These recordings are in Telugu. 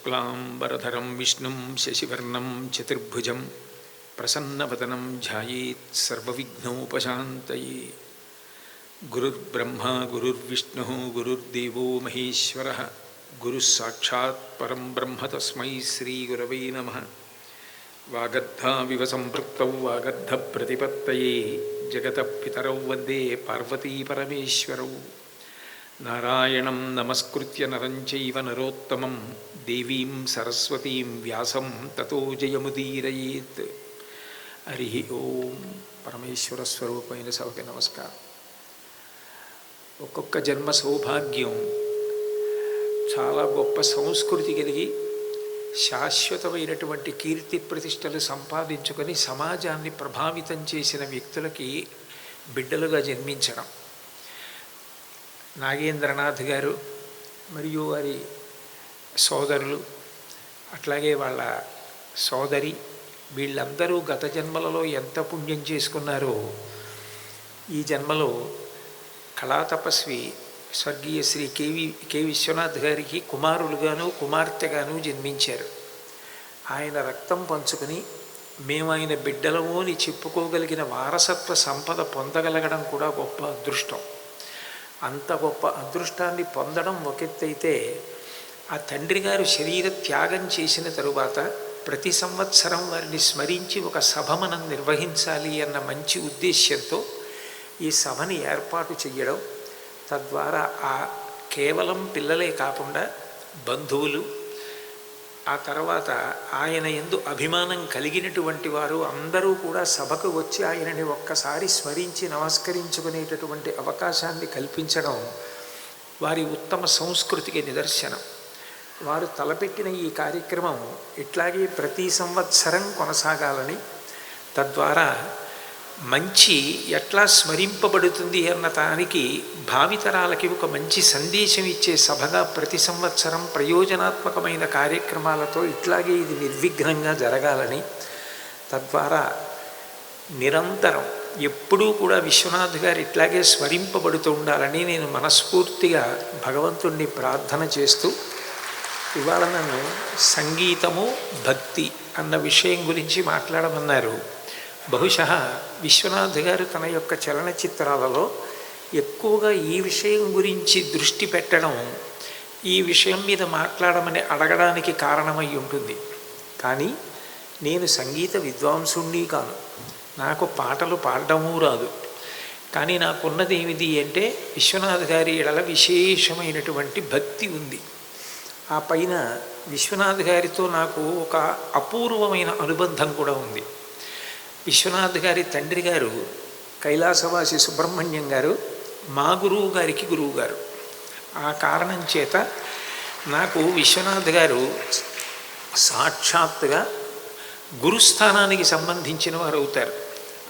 శుక్లాంబరధరం విష్ణుం శశివర్ణం చతుర్భుజం ప్రసన్నవదనం ధ్యాయేత్ సర్వవిఘ్నోపశాంతయే. గురుర్బ్రహ్మ గురుర్విష్ణుః గురుర్దేవో మహేశ్వరః గురుః సాక్షాత్ పరం బ్రహ్మ తస్మై శ్రీగురవే నమః. వాగర్ధావివ సంపృక్తౌ వాగర్ధప్రతిపత్తయే జగతః పితరౌ వందే పార్వతీ పరమేశ్వరౌ. నారాయణం నమస్కృత్య నరం చైవ నరోత్తమం దేవీం సరస్వతీం వ్యాసం తతో జయముదీరయేత్. హరి ఓం. పరమేశ్వర స్వరూపమైన సభకి నమస్కారం. ఒక్కొక్క జన్మ సౌభాగ్యం చాలా గొప్ప సంస్కృతి కలిగి శాశ్వతమైనటువంటి కీర్తి ప్రతిష్టలు సంపాదించుకొని సమాజాన్ని ప్రభావితం చేసిన వ్యక్తులకి బిడ్డలుగా జన్మించడం. నాగేంద్రనాథ్ గారు మరియు వారి సోదరులు, అట్లాగే వాళ్ళ సోదరి, వీళ్ళందరూ గత జన్మలలో ఎంత పుణ్యం చేసుకున్నారో ఈ జన్మలో కళాతపస్వి స్వర్గీయ శ్రీ కె విశ్వనాథ్ గారికి కుమారులుగాను కుమార్తెగాను జన్మించారు. ఆయన రక్తం పంచుకుని మేము ఆయన బిడ్డలము అని చెప్పుకోగలిగిన వారసత్వ సంపద పొందగలగడం కూడా గొప్ప అదృష్టం. అంత గొప్ప అదృష్టాన్ని పొందడం ఒకెత్తైతే, ఆ తండ్రి గారు శరీర త్యాగం చేసిన తరువాత ప్రతి సంవత్సరం వారిని స్మరించి ఒక సభ మనం నిర్వహించాలి అన్న మంచి ఉద్దేశ్యంతో ఈ సభని ఏర్పాటు చేయడం, తద్వారా ఆ కేవలం పిల్లలే కాకుండా బంధువులు, ఆ తర్వాత ఆయన యందు అభిమానం కలిగినటువంటి వారు అందరూ కూడా సభకు వచ్చి ఆయనని ఒక్కసారి స్మరించి నమస్కరించుకునేటటువంటి అవకాశాన్ని కల్పించడం వారి ఉత్తమ సంస్కృతికి నిదర్శనం. వారు తలపెట్టిన ఈ కార్యక్రమం ఇట్లాగే ప్రతి సంవత్సరం కొనసాగాలని, తద్వారా మంచి ఎట్లా స్మరింపబడుతుంది అన్న దానికి భావితరాలకి ఒక మంచి సందేశం ఇచ్చే సభగా ప్రతి సంవత్సరం ప్రయోజనాత్మకమైన కార్యక్రమాలతో ఇట్లాగే ఇది నిర్విఘ్నంగా జరగాలని, తద్వారా నిరంతరం ఎప్పుడూ కూడా విశ్వనాథ్ గారు ఇట్లాగే స్మరింపబడుతూ ఉండాలని నేను మనస్ఫూర్తిగా భగవంతుణ్ణి ప్రార్థన చేస్తూ, ఇవాళ నన్ను సంగీతము భక్తి అన్న విషయం గురించి మాట్లాడమన్నారు. బహుశः విశ్వనాథ్ గారు తన యొక్క చలనచిత్రాలలో ఎక్కువగా ఈ విషయం గురించి దృష్టి పెట్టడం, ఈ విషయం మీద మాట్లాడమని అడగడానికి కారణమై ఉంటుంది. కానీ నేను సంగీత విద్వాంసుణ్ణి కాను, నాకు పాటలు పాడడమూ రాదు. కానీ నాకున్నది ఏమిటి అంటే విశ్వనాథ్ గారి ఎడల విశేషమైనటువంటి భక్తి ఉంది. ఆ పైన విశ్వనాథ్ గారితో నాకు ఒక అపూర్వమైన అనుబంధం కూడా ఉంది. విశ్వనాథ్ గారి తండ్రి గారు కైలాసవాసి సుబ్రహ్మణ్యం గారు మా గురువు గారికి గురువు గారు. ఆ కారణం చేత నాకు విశ్వనాథ్ గారు సాక్షాత్తుగా గురుస్థానానికి సంబంధించిన వారు అవుతారు.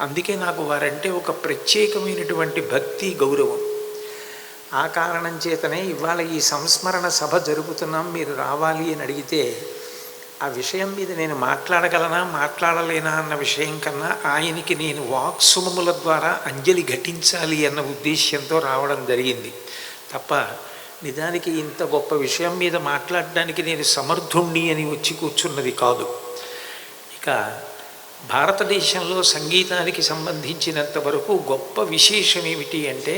అందుకే నాకు వారంటే ఒక ప్రత్యేకమైనటువంటి భక్తి, గౌరవం. ఆ కారణం చేతనే ఇవాళ ఈ సంస్మరణ సభ జరుపుతున్నాం, మీరు రావాలి అని అడిగితే ఆ విషయం మీద నేను మాట్లాడగలనా మాట్లాడలేనా అన్న విషయం కన్నా ఆయనకి నేను వాక్సుమముల ద్వారా అంజలి ఘటించాలి అన్న ఉద్దేశ్యంతో రావడం జరిగింది తప్ప నిజానికి ఇంత గొప్ప విషయం మీద మాట్లాడడానికి నేను సమర్థుణ్ణి అని వచ్చి కూర్చున్నది కాదు. ఇక భారతదేశంలో సంగీతానికి సంబంధించినంత వరకు గొప్ప విశేషం ఏమిటి అంటే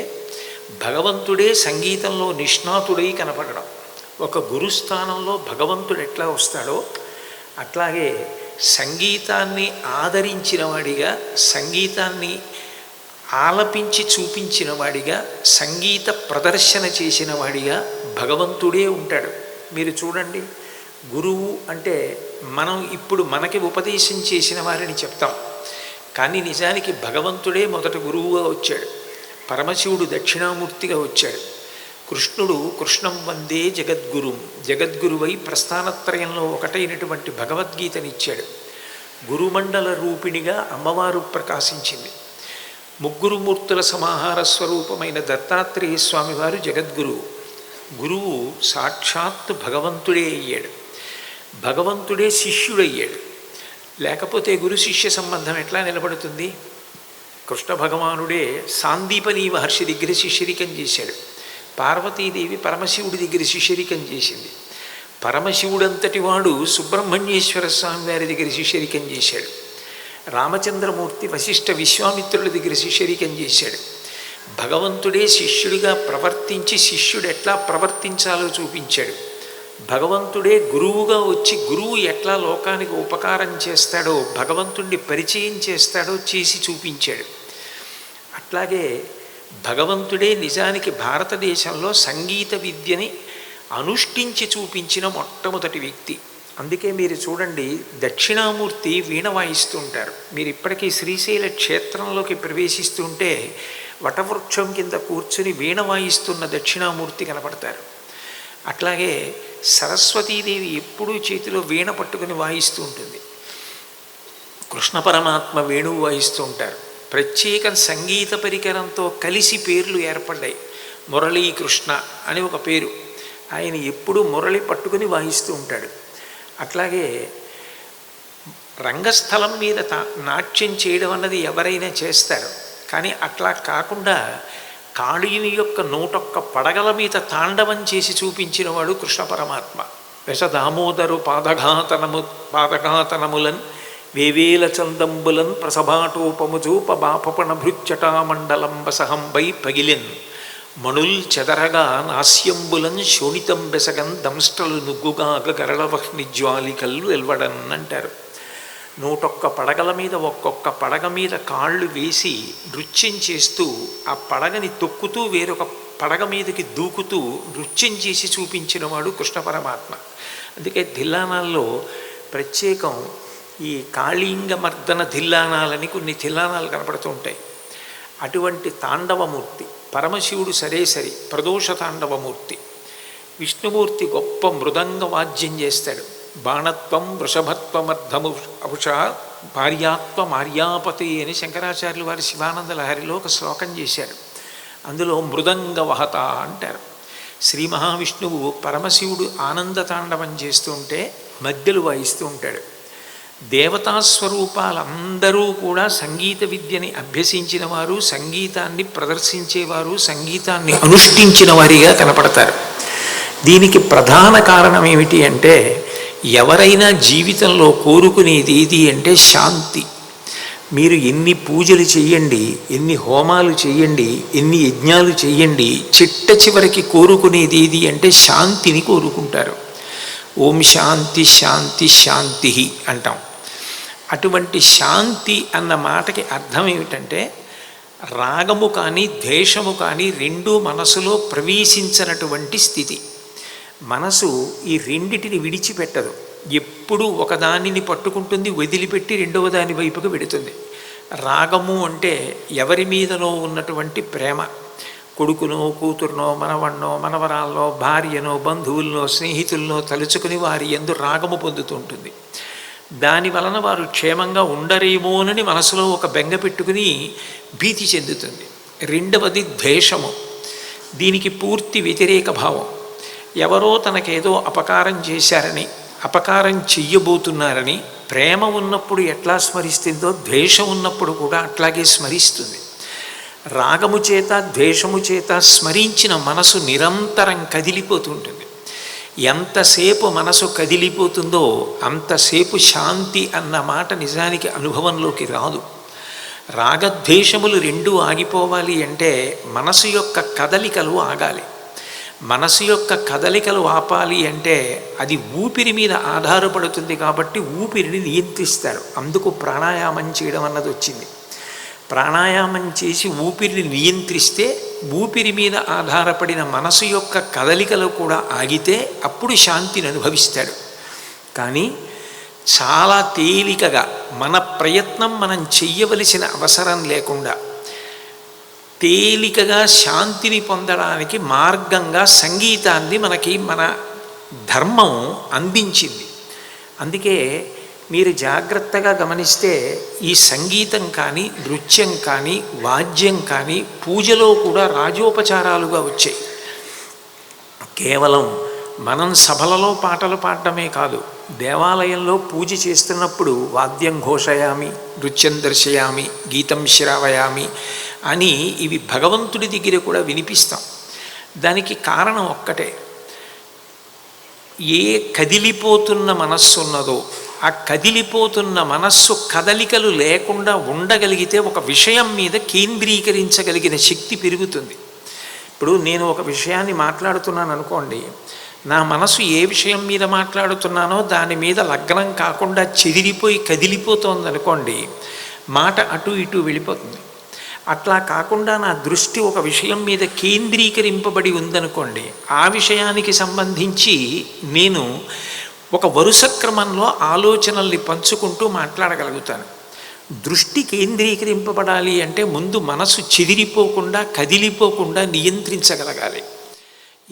భగవంతుడే సంగీతంలో నిష్ణాతుడై కనపడడం. ఒక గురుస్థానంలో భగవంతుడు ఎట్లా వస్తాడో అట్లాగే సంగీతాన్ని ఆదరించిన వాడిగా, సంగీతాన్ని ఆలపించి చూపించిన వాడిగా, సంగీత ప్రదర్శన చేసిన వాడిగా భగవంతుడే ఉంటాడు. మీరు చూడండి, గురువు అంటే మనం ఇప్పుడు మనకి ఉపదేశం చేసిన వారిని చెప్తాం, కానీ నిజానికి భగవంతుడే మొదట గురువుగా వచ్చాడు. పరమశివుడు దక్షిణామూర్తిగా వచ్చాడు. కృష్ణుడు కృష్ణం వందే జగద్గురుం, జగద్గురువై ప్రస్థానత్రయంలో ఒకటైనటువంటి భగవద్గీతనిచ్చాడు. గురుమండల రూపిణిగా అమ్మవారు ప్రకాశించింది. ముగ్గురు మూర్తుల సమాహార స్వరూపమైన దత్తాత్రేయ స్వామివారు జగద్గురువు. గురువు సాక్షాత్తు భగవంతుడే అయ్యాడు, భగవంతుడే శిష్యుడయ్యాడు. లేకపోతే గురు శిష్య సంబంధం ఎట్లా నిలబడుతుంది? కృష్ణ భగవానుడే సాందీపని మహర్షి దగ్గర శిష్యరికం చేశాడు. పార్వతీదేవి పరమశివుడి దగ్గర శిష్యరికం చేసింది. పరమశివుడంతటి వాడు సుబ్రహ్మణ్యేశ్వర స్వామి వారి దగ్గర శిష్యరికం చేశాడు. రామచంద్రమూర్తి వశిష్ఠ విశ్వామిత్రుల దగ్గర శిష్యరికం చేశాడు. భగవంతుడే శిష్యుడిగా ప్రవర్తించి శిష్యుడు ఎట్లా ప్రవర్తించాలో చూపించాడు. భగవంతుడే గురువుగా వచ్చి గురువు ఎట్లా లోకానికి ఉపకారం చేస్తాడో, భగవంతుణ్ణి పరిచయం చేస్తాడో చేసి చూపించాడు. అట్లాగే భగవంతుడే నిజానికి భారతదేశంలో సంగీత విద్యని అనుష్ఠించి చూపించిన మొట్టమొదటి వ్యక్తి. అందుకే మీరు చూడండి, దక్షిణామూర్తి వీణ వాయిస్తూ ఉంటారు. మీరు ఇప్పటికీ శ్రీశైల క్షేత్రంలోకి ప్రవేశిస్తుంటే వటవృక్షం కింద కూర్చుని వీణ వాయిస్తున్న దక్షిణామూర్తి కనపడతారు. అట్లాగే సరస్వతీదేవి ఎప్పుడూ చేతిలో వీణ పట్టుకుని వాయిస్తూ ఉంటుంది. కృష్ణ పరమాత్మ వేణువు వాయిస్తూ ఉంటారు. ప్రత్యేక సంగీత పరికరంతో కలిసి పేర్లు ఏర్పడ్డాయి. మురళీకృష్ణ అని ఒక పేరు. ఆయన ఎప్పుడూ మురళి పట్టుకుని వాయిస్తూ ఉంటాడు. అట్లాగే రంగస్థలం మీద నాట్యం చేయడం అన్నది ఎవరైనా చేస్తారు. కానీ అట్లా కాకుండా కాళీయుని యొక్క 101 పడగల మీద తాండవం చేసి చూపించినవాడు కృష్ణ పరమాత్మ. వెస దామోదరు పాదఘాతనములన్ వేవేల చందంబులన్ ప్రసభాటోపముజూప బాపపణ భృచ్చటామండలంబసహంబై పగిలెన్ మణుల్ చెదరగా నాస్యంబులన్ శోణితం బెసగన్ దంష్టలు నుగ్గుగాగ గరళవహ్ని జ్వాలికల్లు ఎల్వడన్ అంటారు. 101 పడగల మీద ఒక్కొక్క పడగ మీద కాళ్ళు వేసి నృత్యం చేస్తూ ఆ పడగని తొక్కుతూ వేరొక పడగ మీదకి దూకుతూ నృత్యం చేసి చూపించినవాడు కృష్ణ పరమాత్మ. అందుకే ధిల్లానాల్లో ప్రత్యేకం ఈ కాళీంగ మర్దన ధిల్లానాలని కొన్ని ధిల్లానాలు కనపడుతూ ఉంటాయి. అటువంటి తాండవమూర్తి. పరమశివుడు సరే ప్రదోష తాండవమూర్తి. విష్ణుమూర్తి గొప్ప మృదంగ వాద్యం చేస్తాడు. బాణత్వం వృషభత్వమర్ధము అపుష భార్యాత్వ మార్యాపతి అని శంకరాచార్యులు వారి శివానంద లహరిలో ఒక శ్లోకం చేశారు. అందులో మృదంగ వహత అంటారు. శ్రీ మహావిష్ణువు పరమశివుడు ఆనంద తాండవం చేస్తూ ఉంటే మధ్యలు వాయిస్తూ ఉంటాడు. దేవతాస్వరూపాలందరూ కూడా సంగీత విద్యని అభ్యసించిన వారు, సంగీతాన్ని ప్రదర్శించేవారు, సంగీతాన్ని అనుష్ఠించిన వారిగా కనపడతారు. దీనికి ప్రధాన కారణం ఏమిటి అంటే, ఎవరైనా జీవితంలో కోరుకునేది ఏది అంటే శాంతి. మీరు ఎన్ని పూజలు చెయ్యండి, ఎన్ని హోమాలు చెయ్యండి, ఎన్ని యజ్ఞాలు చెయ్యండి, చిట్ట చివరికి కోరుకునేది ఏది అంటే శాంతిని కోరుకుంటారు. ఓం శాంతి శాంతి శాంతి అంటాం. అటువంటి శాంతి అన్న మాటకి అర్థం ఏమిటంటే, రాగము కానీ ద్వేషము కానీ రెండూ మనసులో ప్రవేశించినటువంటి స్థితి. మనసు ఈ రెండిటిని విడిచిపెట్టదు. ఎప్పుడూ ఒకదానిని పట్టుకుంటుంది, వదిలిపెట్టి రెండవ దాని వైపుకు వెడుతుంది. రాగము అంటే ఎవరి మీదనో ఉన్నటువంటి ప్రేమ. కొడుకునో కూతురునో మనవన్నో మనవరాల్లో భార్యనో బంధువుల్లో స్నేహితుల్లో తలుచుకుని వారి యందు రాగము పొందుతూ ఉంటుంది. దాని వలన వారు క్షేమంగా ఉండరేమోనని మనసులో ఒక బెంగ పెట్టుకుని భీతి చెందుతుంది. రెండవది ద్వేషము. దీనికి పూర్తి వ్యతిరేక భావం. ఎవరో తనకేదో అపకారం చేశారని, అపకారం చెయ్యబోతున్నారని ప్రేమ ఉన్నప్పుడు ఎట్లా స్మరిస్తుందో ద్వేషం ఉన్నప్పుడు కూడా అట్లాగే స్మరిస్తుంది. రాగము చేత ద్వేషము చేత స్మరించిన మనసు నిరంతరం కదిలిపోతుంటుంది. ఎంతసేపు మనసు కదిలిపోతుందో అంతసేపు శాంతి అన్న మాట నిజానికి అనుభవంలోకి రాదు. రాగద్వేషములు రెండూ ఆగిపోవాలి అంటే మనసు యొక్క కదలికలు ఆగాలి. మనసు యొక్క కదలికలు ఆపాలి అంటే అది ఊపిరి మీద ఆధారపడుతుంది. కాబట్టి ఊపిరిని నియంత్రిస్తారు. అందుకు ప్రాణాయామం చేయడం అన్నది వచ్చింది. ప్రాణాయామం చేసి ఊపిరిని నియంత్రిస్తే ఊపిరి మీద ఆధారపడిన మనసు యొక్క కదలికలు కూడా ఆగితే అప్పుడు శాంతిని అనుభవిస్తాడు. కానీ చాలా తేలికగా మన ప్రయత్నం మనం చెయ్యవలసిన అవసరం లేకుండా తేలికగా శాంతిని పొందడానికి మార్గంగా సంగీతాన్ని మనకి మన ధర్మం అందించింది. అందుకే మీరు జాగ్రత్తగా గమనిస్తే ఈ సంగీతం కానీ నృత్యం కానీ వాద్యం కానీ పూజలో కూడా రాజోపచారాలుగా వచ్చాయి. కేవలం మనం సభలలో పాటలు పాడటమే కాదు, దేవాలయంలో పూజ చేస్తున్నప్పుడు వాద్యం ఘోషయామి, నృత్యం దర్శయామి, గీతం శ్రావయామి అని ఇవి భగవంతుడి దగ్గర కూడా వినిపిస్తాం. దానికి కారణం ఒక్కటే, ఏ కదిలిపోతున్న మనస్సు ఉన్నదో ఆ కదిలిపోతున్న మనస్సు కదలికలు లేకుండా ఉండగలిగితే ఒక విషయం మీద కేంద్రీకరించగలిగిన శక్తి పెరుగుతుంది. ఇప్పుడు నేను ఒక విషయాన్ని మాట్లాడుతున్నాను అనుకోండి, నా మనసు ఏ విషయం మీద మాట్లాడుతున్నానో దాని మీద లగ్నం కాకుండా చెదిరిపోయి కదిలిపోతోంది అనుకోండి, మాట అటు ఇటు వెళ్ళిపోతుంది. అట్లా కాకుండా నా దృష్టి ఒక విషయం మీద కేంద్రీకరింపబడి ఉందనుకోండి, ఆ విషయానికి సంబంధించి నేను ఒక వరుస క్రమంలో ఆలోచనల్ని పంచుకుంటూ మాట్లాడగలుగుతాను. దృష్టి కేంద్రీకరింపబడాలి అంటే ముందు మనసు చెదిరిపోకుండా కదిలిపోకుండా నియంత్రించగలగాలి.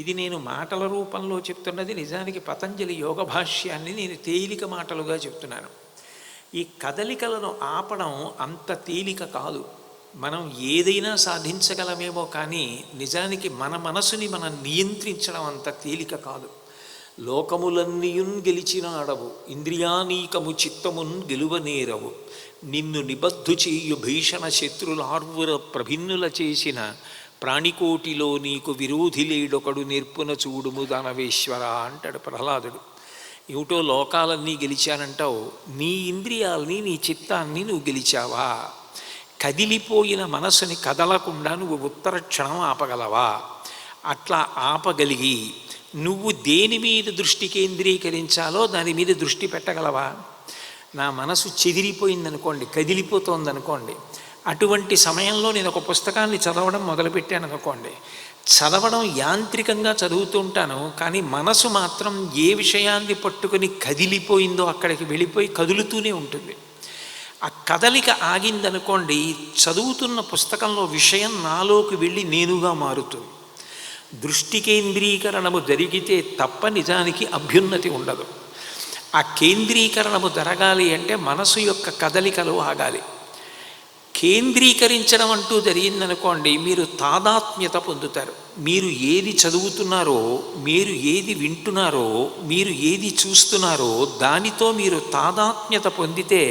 ఇది నేను మాటల రూపంలో చెప్తున్నది, నిజానికి పతంజలి యోగ భాష్యాన్ని నేను తేలిక మాటలుగా చెప్తున్నాను. ఈ కదలికలను ఆపడం అంత తేలిక కాదు. మనం ఏదైనా సాధించగలమేమో కానీ నిజానికి మన మనసుని మనం నియంత్రించడం అంత తేలిక కాదు. లోకములన్నీయున్ గెలిచినాడవు, ఇంద్రియానీకము చిత్తమున్ గెలువనేరవు, నిన్ను నిబద్ధు చేయు భీషణ శత్రులార్వుర ప్రభిన్నుల చేసిన ప్రాణికోటిలో నీకు విరోధి లేడొకడు నేర్పున చూడుము దానవేశ్వర అంటాడు ప్రహ్లాదుడు. ఏమిటో లోకాలన్నీ గెలిచానంటావు, నీ ఇంద్రియాలని నీ చిత్తాన్ని నువ్వు గెలిచావా? కదిలిపోయిన మనసుని కదలకుండా నువ్వు ఉత్తర క్షణం ఆపగలవా? అట్లా ఆపగలిగి నువ్వు దేని మీద దృష్టి కేంద్రీకరించాలో దాని మీద దృష్టి పెట్టగలవా? నా మనసు చెదిరిపోయిందనుకోండి, కదిలిపోతోందనుకోండి, అటువంటి సమయంలో నేను ఒక పుస్తకాన్ని చదవడం మొదలుపెట్టాను అనుకోండి, చదవడం యాంత్రికంగా చదువుతుంటాను, కానీ మనసు మాత్రం ఏ విషయాన్ని పట్టుకొని కదిలిపోయిందో అక్కడికి వెళ్ళిపోయి కదులుతూనే ఉంటుంది. ఆ కదలిక ఆగిందనుకోండి, చదువుతున్న పుస్తకంలో విషయం నాలోకి వెళ్ళి నేనుగా మారుతుంది. దృష్టి కేంద్రీకరణము జరిగితే తప్ప నిజానికి అభ్యున్నతి ఉండదు. ఆ కేంద్రీకరణము జరగాలి అంటే మనసు యొక్క కదలికలు ఆగాలి. కేంద్రీకరించడం అంటూ జరిగిందనుకోండి, మీరు తాదాత్మ్యత పొందుతారు. మీరు ఏది చదువుతున్నారో, మీరు ఏది వింటున్నారో, మీరు ఏది చూస్తున్నారో దానితో మీరు తాదాత్మ్యత పొందితే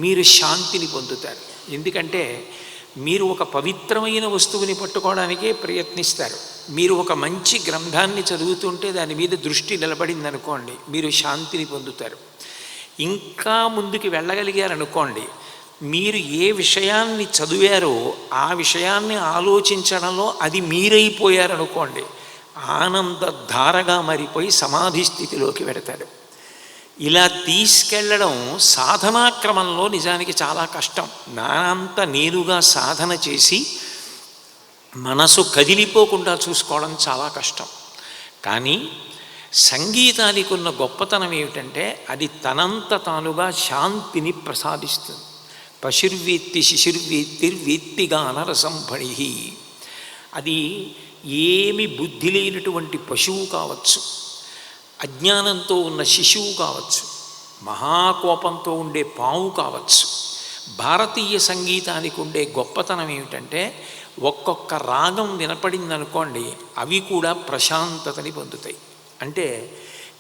మీరు శాంతిని పొందుతారు. ఎందుకంటే మీరు ఒక పవిత్రమైన వస్తువుని పట్టుకోవడానికే ప్రయత్నిస్తారు. మీరు ఒక మంచి గ్రంథాన్ని చదువుతుంటే దాని మీద దృష్టి నిలబడిందనుకోండి, మీరు శాంతిని పొందుతారు. ఇంకా ముందుకు వెళ్ళగలిగారనుకోండి, మీరు ఏ విషయాన్ని చదివారో ఆ విషయాన్ని ఆలోచించడంలో అది మీరైపోయారనుకోండి, ఆనందధారగా మారిపోయి సమాధి స్థితిలోకి వెడతాడు. ఇలా తీసుకెళ్ళడం సాధనా క్రమంలో నిజానికి చాలా కష్టం. నానంత నేనుగా సాధన చేసి మనసు కదిలిపోకుండా చూసుకోవడం చాలా కష్టం. కానీ సంగీతానికి ఉన్న గొప్పతనం ఏమిటంటే అది తనంత తానుగా శాంతిని ప్రసాదిస్తుంది. పశుర్వేత్తి శిశుర్వేత్తిర్వేత్తిగాన రసంభణి. అది ఏమి బుద్ధి లేనటువంటి పశువు కావచ్చు, అజ్ఞానంతో ఉన్న శిశువు కావచ్చు, మహాకోపంతో ఉండే పాము కావచ్చు. భారతీయ సంగీతానికి ఉండే గొప్పతనం ఏమిటంటే ఒక్కొక్క రాగం వినపడిందనుకోండి, అవి కూడా ప్రశాంతతని పొందుతాయి. అంటే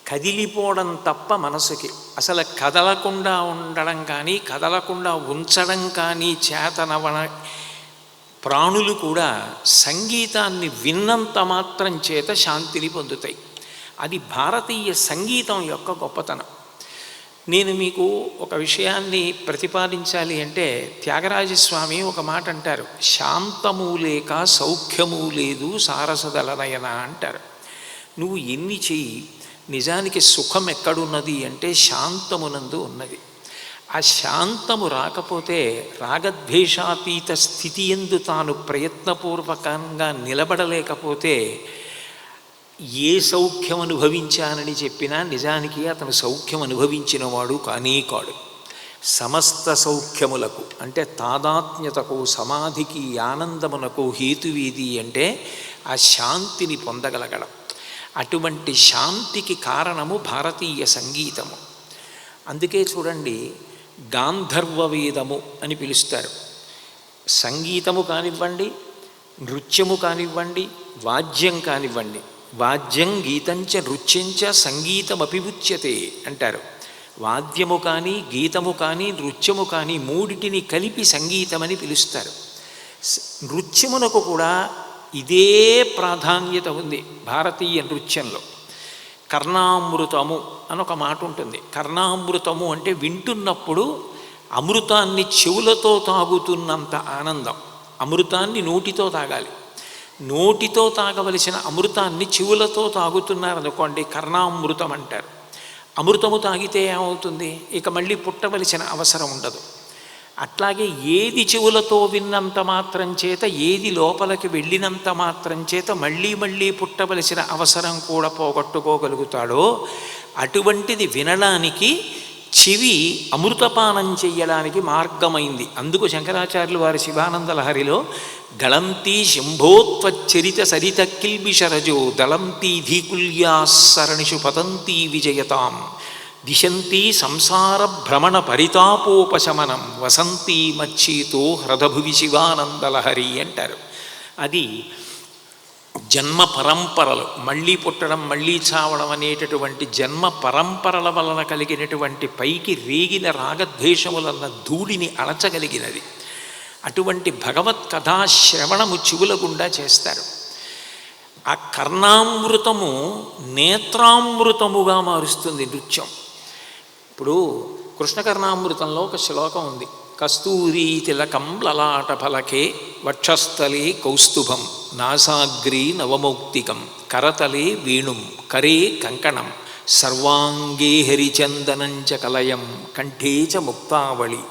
కదిలిపోవడం తప్ప మనసుకి అసలు కదలకుండా ఉండడం కానీ కదలకుండా ఉంచడం కానీ చేతనవన ప్రాణులు కూడా సంగీతాన్ని విన్నంత మాత్రం చేత శాంతిని పొందుతాయి. అది భారతీయ సంగీతం యొక్క గొప్పతనం. నేను మీకు ఒక విషయాన్ని ప్రతిపాదించాలి అంటే త్యాగరాజస్వామి ఒక మాట అంటారు, శాంతము లేక సౌఖ్యము లేదు సారసదలనయన అంటారు. నువ్వు ఎన్ని చెయ్యి, నిజానికి సుఖం ఎక్కడున్నది అంటే శాంతమునందు ఉన్నది. ఆ శాంతము రాకపోతే రాగద్వేషాతీత స్థితి యందు తాను ప్రయత్నపూర్వకంగా నిలబడలేకపోతే ఏ సౌఖ్యం అనుభవించానని చెప్పినా నిజానికి అతను సౌఖ్యం అనుభవించినవాడు కానీ కాడు. సమస్త సౌఖ్యములకు అంటే తాదాత్మ్యతకు, సమాధికి, ఆనందమునకు హేతువేది అంటే ఆ శాంతిని పొందగలగడం. అటువంటి శాంతికి కారణము భారతీయ సంగీతము. అందుకే చూడండి, గాంధర్వ వేదము అని పిలుస్తారు. సంగీతము కానివ్వండి, నృత్యము కానివ్వండి, వాద్యం కానివ్వండి, వాద్యం గీతంచ నృత్యంచ సంగీతమపిముచ్యతే అంటారు. వాద్యము కానీ, గీతము కానీ, నృత్యము కానీ మూడిటిని కలిపి సంగీతమని పిలుస్తారు. నృత్యమునకు కూడా ఇదే ప్రాధాన్యత ఉంది భారతీయ నృత్యంలో. కర్ణామృతము అని ఒక మాట ఉంటుంది. కర్ణామృతము అంటే వింటున్నప్పుడు అమృతాన్ని చెవులతో తాగుతున్నంత ఆనందం. అమృతాన్ని నోటితో తాగాలి. నోటితో తాగవలసిన అమృతాన్ని చెవులతో తాగుతున్నారనుకోండి, కర్ణామృతం అంటారు. అమృతము తాగితే ఏమవుతుంది? ఇక మళ్ళీ పుట్టవలసిన అవసరం ఉండదు. అట్లాగే ఏది చెవులతో విన్నంత మాత్రం చేత, ఏది లోపలికి వెళ్ళినంత మాత్రం చేత మళ్ళీ మళ్ళీ పుట్టవలసిన అవసరం కూడా పోగొట్టుకోగలుగుతాడో అటువంటిది వినడానికి చెవి అమృతపానం చెయ్యడానికి మార్గమైంది. అందుకు శంకరాచార్యులు వారి శివానంద లహరిలో గళంతి శంభోత్వచ్చరిత సరిత కిల్బిషరజో దళంతి ధీకుల్యాసరణిషు పతంతి విజయతాం దిశంతి సంసార భ్రమణ పరితాపోపశమనం వసంతి మచ్చీతో హ్రదభువి శివానందలహరి అంటారు. అది జన్మ పరంపరలు, మళ్ళీ పుట్టడం మళ్ళీ చావడం అనేటటువంటి జన్మ పరంపరల వలన కలిగినటువంటి పైకి రేగిన రాగద్వేషములన్న ధూళిని అణచగలిగినది. అటువంటి భగవత్ కథాశ్రవణము చెవుల గుండా చేస్తారు. ఆ కర్ణామృతము నేత్రామృతముగా మారుస్తుంది నృత్యం. ఇప్పుడు కృష్ణకర్ణామృతంలో ఒక శ్లోకం ఉంది. కస్తూరీ తిలకం లలాట ఫలకే వక్షస్థలే కౌస్తుభం నాసాగ్రీ నవమౌక్తికం కరతలే వేణుం కరే కంకణం సర్వాంగే హరిచందనంచ కలయం కంఠే చ ముక్తావళి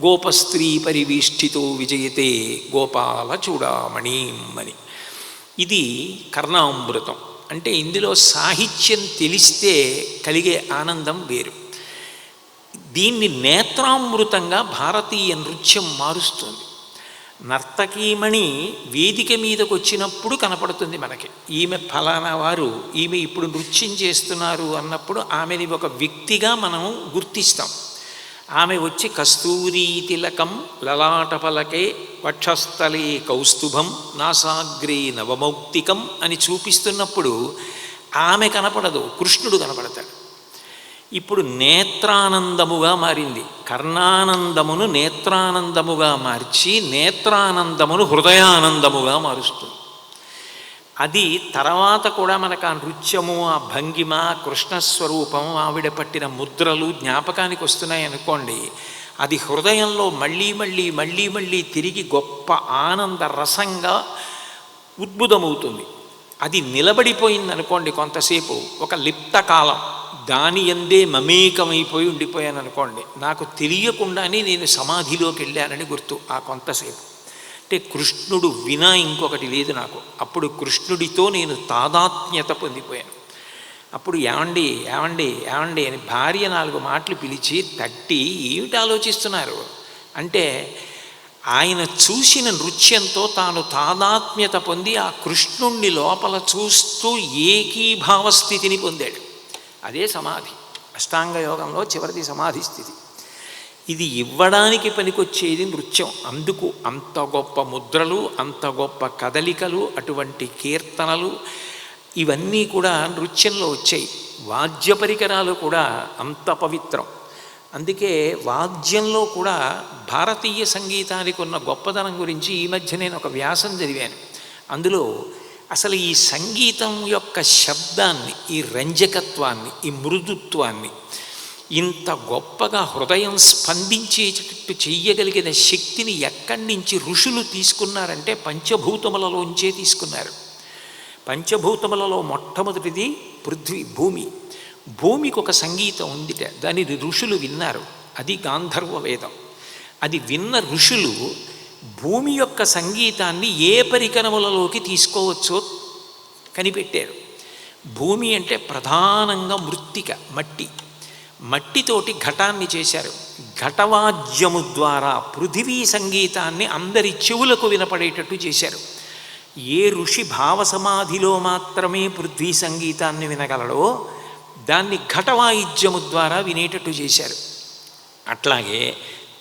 గోపస్త్రీ పరివేష్టితో విజయతే గోపాల చూడామణీం అని. ఇది కర్ణామృతం. అంటే ఇందులో సాహిత్యం తెలిస్తే కలిగే ఆనందం వేరు. దీన్ని నేత్రామృతంగా భారతీయ నృత్యం మారుస్తుంది. నర్తకీమణి వేదిక మీదకు వచ్చినప్పుడు కనపడుతుంది మనకి. ఈమె ఫలానా వారు, ఈమె ఇప్పుడు నృత్యం చేస్తున్నారు అన్నప్పుడు ఆమెని ఒక వ్యక్తిగా మనం గుర్తిస్తాం. ఆమె వచ్చి కస్తూరీ తిలకం లలాట ఫలకే వక్షస్థలే కౌస్తుభం నాసాగ్రే నవమౌక్తికం అని చూపిస్తున్నప్పుడు ఆమె కనపడదు, కృష్ణుడు కనపడతాడు. ఇప్పుడు నేత్రానందముగా మారింది. కర్ణానందమును నేత్రానందముగా మార్చి నేత్రానందమును హృదయానందముగా మారుస్తుంది. అది తర్వాత కూడా మనకు ఆ నృత్యము, ఆ భంగిమ, కృష్ణస్వరూపం, ఆవిడ పట్టిన ముద్రలు జ్ఞాపకానికి వస్తున్నాయి అనుకోండి. అది హృదయంలో మళ్ళీ మళ్ళీ మళ్ళీ మళ్ళీ తిరిగి గొప్ప ఆనంద రసంగా ఉద్భుతమవుతుంది. అది నిలబడిపోయింది అనుకోండి కొంతసేపు, ఒక లిప్త కాలం దాని యందే మమేకమైపోయి ఉండిపోయాను అనుకోండి, నాకు తెలియకుండానే నేను సమాధిలోకి వెళ్ళానని గుర్తు. ఆ కొంతసేపు అంటే కృష్ణుడు వినా ఇంకొకటి లేదు నాకు. అప్పుడు కృష్ణుడితో నేను తాదాత్మ్యత పొందిపోయాను. అప్పుడు ఏమండి ఏమండి ఏమండి అని భార్య 4 మాటలు పిలిచి తట్టి, ఏమిటి ఆలోచిస్తున్నారు అంటే ఆయన చూసిన నృత్యంతో తాను తాదాత్మ్యత పొంది ఆ కృష్ణుణ్ణి లోపల చూస్తూ ఏకీభావ స్థితిని పొందాడు. అదే సమాధి. అష్టాంగ యోగంలో చివరిది సమాధి స్థితి. ఇది ఇవ్వడానికి పనికొచ్చేది నృత్యం. అందుకు అంత గొప్ప ముద్రలు, అంత గొప్ప కదలికలు, అటువంటి కీర్తనలు ఇవన్నీ కూడా నృత్యంలో వచ్చాయి. వాద్య పరికరాలు కూడా అంత పవిత్రం. అందుకే వాద్యంలో కూడా భారతీయ సంగీతానికి ఉన్న గొప్పతనం గురించి ఈ మధ్య నేను ఒక వ్యాసం చదివాను. అందులో అసలు ఈ సంగీతం యొక్క శబ్దాన్ని, ఈ రంజకత్వాన్ని, ఈ మృదుత్వాన్ని ఇంత గొప్పగా హృదయం స్పందించేటట్టు చెయ్యగలిగిన శక్తిని ఎక్కడి నుంచి ఋషులు తీసుకున్నారంటే పంచభూతములలోంచే తీసుకున్నారు. పంచభూతములలో మొట్టమొదటిది పృథ్వీ, భూమి. భూమికి ఒక సంగీతం ఉందిట, దానిని ఋషులు విన్నారు. అది గాంధర్వ వేదం. అది విన్న ఋషులు భూమి యొక్క సంగీతాన్ని ఏ పరికరములలోకి తీసుకోవచ్చో కనిపెట్టారు. భూమి అంటే ప్రధానంగా మృత్తిక, మట్టి. మట్టితోటి ఘటాన్ని చేశారు. ఘటవాద్యము ద్వారా పృథివీ సంగీతాన్ని అందరి చెవులకు వినపడేటట్టు చేశారు. ఏ ఋషి భావసమాధిలో మాత్రమే పృథ్వీ సంగీతాన్ని వినగలడో దాన్ని ఘటవాయిద్యము ద్వారా వినేటట్టు చేశారు. అట్లాగే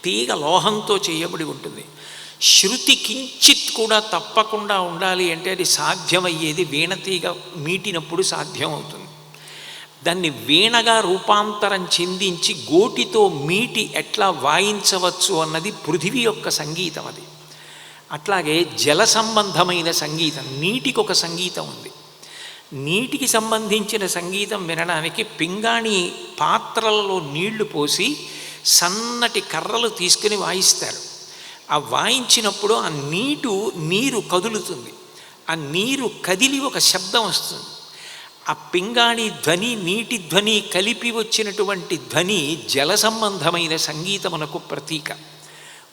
తీగ లోహంతో చేయబడి ఉంటుంది. శృతి కించిత్ కూడా తప్పకుండా ఉండాలి అంటే అది సాధ్యమయ్యేది వీణతీగ మీటినప్పుడు సాధ్యమవుతుంది. దాన్ని వీణగా రూపాంతరం చెందించి గోటితో మీటి ఎట్లా వాయించవచ్చు అన్నది పృథివీ యొక్క సంగీతం. అది అట్లాగే జల సంబంధమైన సంగీతం, నీటికి ఒక సంగీతం ఉంది. నీటికి సంబంధించిన సంగీతం వినడానికి పింగాణి పాత్రలలో నీళ్లు పోసి సన్నటి కర్రలు తీసుకుని వాయిస్తారు. ఆ వాయించినప్పుడు ఆ నీరు కదులుతుంది. ఆ నీరు కదిలి ఒక శబ్దం వస్తుంది. ఆ పింగాణి ధ్వని, నీటి ధ్వని కలిపి వచ్చినటువంటి ధ్వని జల సంబంధమైన సంగీతమునకు ప్రతీక.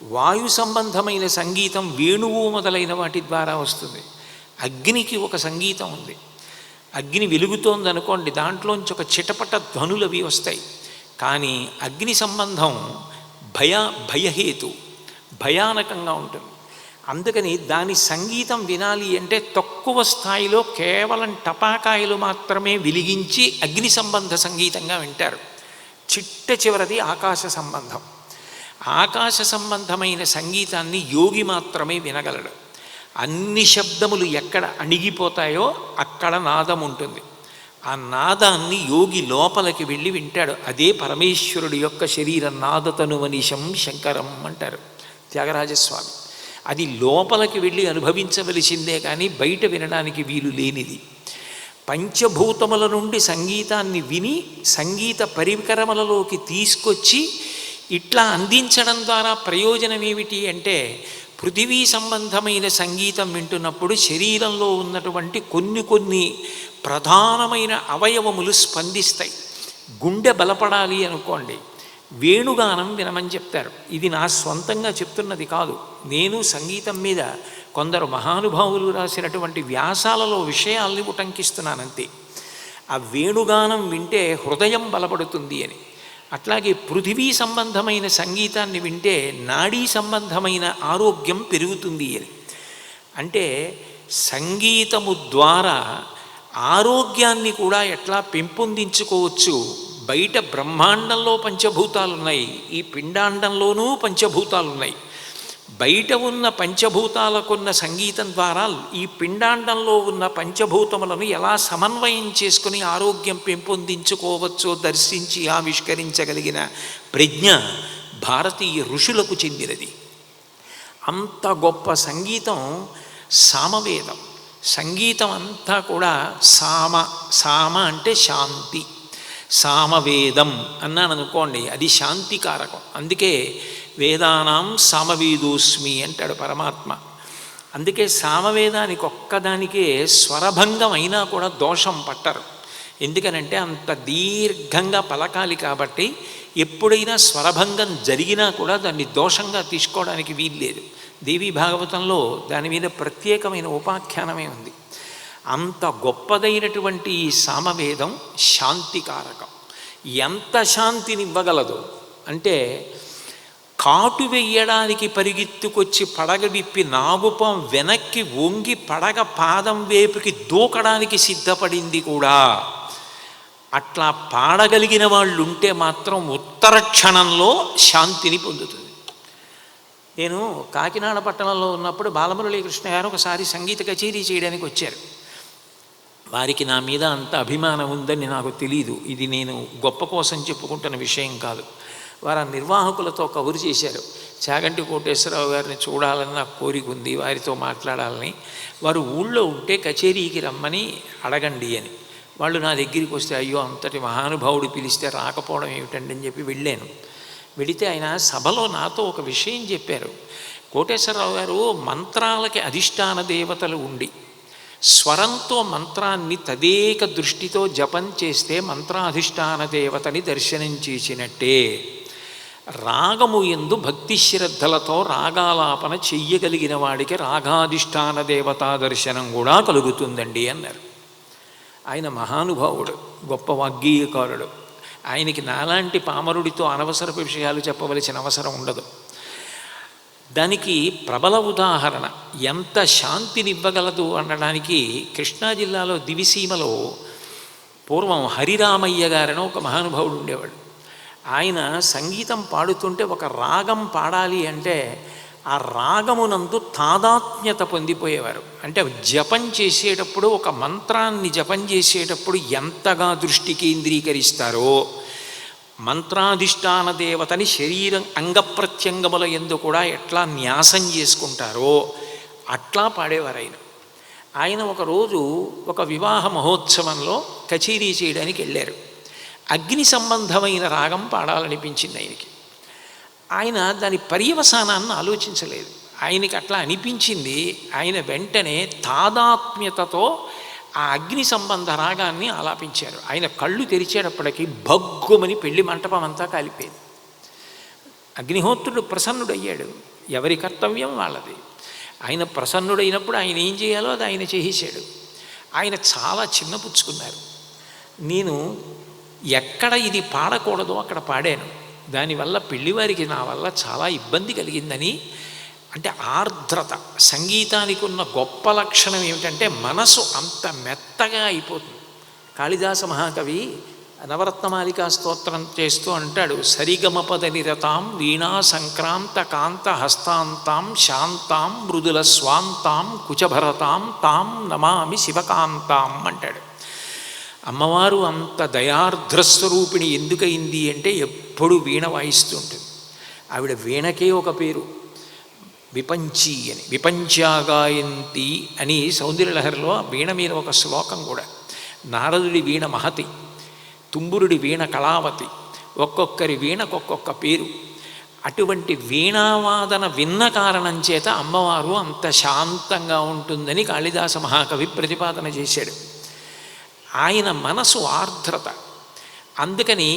వాయు సంబంధమైన సంగీతం వేణువు మొదలైన వాటి ద్వారా వస్తుంది. అగ్నికి ఒక సంగీతం ఉంది. అగ్ని వెలుగుతోందనుకోండి, దాంట్లోంచి ఒక చిటపట ధ్వనులు అవి వస్తాయి. కానీ అగ్ని సంబంధం భయహేతు, భయానకంగా ఉంటుంది. అందుకని దాని సంగీతం వినాలి అంటే తక్కువ స్థాయిలో కేవలం టపాకాయలు మాత్రమే వెలిగించి అగ్ని సంబంధ సంగీతంగా వింటారు. చిట్ట చివరిది ఆకాశ సంబంధం. ఆకాశ సంబంధమైన సంగీతాన్ని యోగి మాత్రమే వినగలడు. అన్ని శబ్దములు ఎక్కడ అణిగిపోతాయో అక్కడ నాదం ఉంటుంది. ఆ నాదాన్ని యోగి లోపలికి వెళ్ళి వింటాడు. అదే పరమేశ్వరుడి యొక్క శరీరం. నాదతనువనిశం శంకరం అంటారు త్యాగరాజస్వామి. అది లోపలికి వెళ్ళి అనుభవించవలసిందే కానీ బయట వినడానికి వీలు లేనిది. పంచభూతముల నుండి సంగీతాన్ని విని సంగీత పరికరములలోకి తీసుకొచ్చి ఇట్లా అందించడం ద్వారా ప్రయోజనం ఏమిటి అంటే, పృథివీ సంబంధమైన సంగీతం వింటున్నప్పుడు శరీరంలో ఉన్నటువంటి కొన్ని ప్రధానమైన అవయవములు స్పందిస్తాయి. గుండె బలపడాలి అనుకోండి, వేణుగానం వినమని చెప్తారు. ఇది నా స్వంతంగా చెప్తున్నది కాదు. నేను సంగీతం మీద కొందరు మహానుభావులు రాసినటువంటి వ్యాసాలలో విషయాల్ని ఉటంకిస్తున్నానంతే. ఆ వేణుగానం వింటే హృదయం బలపడుతుంది అని. అట్లాగే పృథివీ సంబంధమైన సంగీతాన్ని వింటే నాడీ సంబంధమైన ఆరోగ్యం పెరుగుతుంది అని. అంటే సంగీతము ద్వారా ఆరోగ్యాన్ని కూడా ఎట్లా పెంపొందించుకోవచ్చు. బయట బ్రహ్మాండంలో పంచభూతాలు ఉన్నాయి, ఈ పిండాండంలోనూ పంచభూతాలు ఉన్నాయి. బయట ఉన్న పంచభూతాలకున్న సంగీతం ద్వారా ఈ పిండాండంలో ఉన్న పంచభూతములను ఎలా సమన్వయం చేసుకుని ఆరోగ్యం పెంపొందించుకోవచ్చో దర్శించి ఆవిష్కరించగలిగిన ప్రజ్ఞ భారతీయ ఋషులకు చెందినది. అంత గొప్ప సంగీతం సామవేదం. సంగీతం అంతా కూడా సామ అంటే శాంతి. సామవేదం అన్నాను అనుకోండి, అది శాంతికారకం. అందుకే వేదానాం సామవేదోస్మి అంటాడు పరమాత్మ. అందుకే సామవేదానికి ఒక్కదానికే స్వరభంగం అయినా కూడా దోషం పట్టరు. ఎందుకనంటే అంత దీర్ఘంగా పలకాలి కాబట్టి ఎప్పుడైనా స్వరభంగం జరిగినా కూడా దాన్ని దోషంగా తీసుకోవడానికి వీల్లేదు. దేవీ భాగవతంలో దాని మీద ప్రత్యేకమైన ఉపాఖ్యానమే ఉంది. అంత గొప్పదైనటువంటి ఈ సామవేదం శాంతికారకం. ఎంత శాంతినివ్వగలదు అంటే, కాటు వెయ్యడానికి పరిగెత్తుకొచ్చి పడగ విప్పి నాగుపం వెనక్కి వంగి పడగ పాదం వేపుకి దూకడానికి సిద్ధపడింది కూడా. అట్లా పాడగలిగిన వాళ్ళు ఉంటే మాత్రం ఉత్తర క్షణంలో శాంతిని పొందుతుంది. నేను కాకినాడ పట్టణంలో ఉన్నప్పుడు బాలమురళీకృష్ణ గారు ఒకసారి సంగీత కచేరీ చేయడానికి వచ్చారు. వారికి నా మీద అంత అభిమానం ఉందని నాకు తెలీదు. ఇది నేను గొప్ప కోసం చెప్పుకుంటున్న విషయం కాదు. వారు ఆ నిర్వాహకులతో కబురు చేశారు. చాగంటి కోటేశ్వరరావు గారిని చూడాలని నాకు కోరిక ఉంది, వారితో మాట్లాడాలని. వారు ఊళ్ళో ఉంటే కచేరీకి రమ్మని అడగండి అని. వాళ్ళు నా దగ్గరికి వస్తే, అయ్యో అంతటి మహానుభావుడు పిలిస్తే రాకపోవడం ఏమిటండి అని చెప్పి వెళ్ళాను. వెళితే ఆయన సభలో నాతో ఒక విషయం చెప్పారు. కోటేశ్వరరావు గారు మంత్రాలకి అధిష్టాన దేవతలు ఉండి స్వరంతో మంత్రాన్ని తదేక దృష్టితో జపం చేస్తే మంత్రాధిష్టాన దేవతని దర్శనం చేసినట్టే. రాగము యందు భక్తి శ్రద్ధలతో రాగాలాపన చెయ్యగలిగిన వాడికి రాగాధిష్టాన దేవతా దర్శనం కూడా కలుగుతుందండి అన్నారు. ఆయన మహానుభావుడు, గొప్ప వాగ్గేయకారుడు. ఆయనకి నాలాంటి పామరుడితో అనవసరపు విషయాలు చెప్పవలసిన అవసరం ఉండదు. దానికి ప్రబల ఉదాహరణ ఎంత శాంతినివ్వగలదు అనడానికి కృష్ణా జిల్లాలో దివిసీమలో పూర్వం హరిరామయ్య గారని ఒక మహానుభావుడు ఉండేవాడు. ఆయన సంగీతం పాడుతుంటే ఒక రాగం పాడాలి అంటే ఆ రాగమునందు తాదాత్మ్యత పొందిపోయేవారు. అంటే జపం చేసేటప్పుడు, ఒక మంత్రాన్ని జపం చేసేటప్పుడు ఎంతగా దృష్టి కేంద్రీకరిస్తారో, మంత్రాధిష్టాన దేవతని శరీరం అంగప్రత్యంగముల యందు కూడా ఎట్లా న్యాసం చేసుకుంటారో అట్లా పాడేవారు ఆయన. ఆయన ఒకరోజు ఒక వివాహ మహోత్సవంలో కచేరీ చేయడానికి వెళ్ళారు. అగ్ని సంబంధమైన రాగం పాడాలనిపించింది ఆయనకి. ఆయన దాని పర్యవసానాన్ని ఆలోచించలేదు. ఆయనకి అట్లా అనిపించింది. ఆయన వెంటనే తాదాత్మ్యతతో ఆ అగ్ని సంబంధ రాగాన్ని ఆలాపించారు. ఆయన కళ్ళు తెరిచేటప్పటికీ భగ్గుమని పెళ్లి మంటపం అంతా కాలిపోయింది. అగ్నిహోత్రుడు ప్రసన్నుడయ్యాడు. ఎవరి కర్తవ్యం వాళ్ళది. ఆయన ప్రసన్నుడైనప్పుడు ఆయన ఏం చేయాలో అది ఆయన చేసేశాడు. ఆయన చాలా చిన్నపుచ్చుకున్నారు. నేను ఎక్కడ ఇది పాడకూడదో అక్కడ పాడాను. దానివల్ల పెళ్లివారికి నా వల్ల చాలా ఇబ్బంది కలిగిందని. అంటే ఆర్ద్రత, సంగీతానికి ఉన్న గొప్ప లక్షణం ఏమిటంటే మనసు అంత మెత్తగా అయిపోతుంది. కాళిదాస మహాకవి నవరత్నమాలికా స్తోత్రం చేస్తూ అంటాడు, సరిగమపద నిరతాం వీణా సంక్రాంత కాంత హస్తాంతాం శాంతాం మృదుల స్వాంతాం కుచభరతాం తాం నమామి శివకాంతాం అంటాడు. అమ్మవారు అంత దయార్ద్రస్వరూపిణి ఎందుకయింది అంటే ఎప్పుడు వీణ వాయిస్తూ ఉంటుంది. ఆవిడ వీణకే ఒక పేరు విపంచి అని, విపంచాగాయంతి అని సౌందర్యలహరిలో వీణ మీద ఒక శ్లోకం కూడా. నారదుడి వీణ మహతి, తుంబురుడి వీణ కళావతి, ఒక్కొక్కరి వీణకు ఒక్కొక్క పేరు. అటువంటి వీణావాదన విన్న కారణం చేత అమ్మవారు అంత శాంతంగా ఉంటుందని కాళిదాస మహాకవి ప్రతిపాదన చేశాడు. ఆయన మనసు ఆర్ద్రత. అందుకని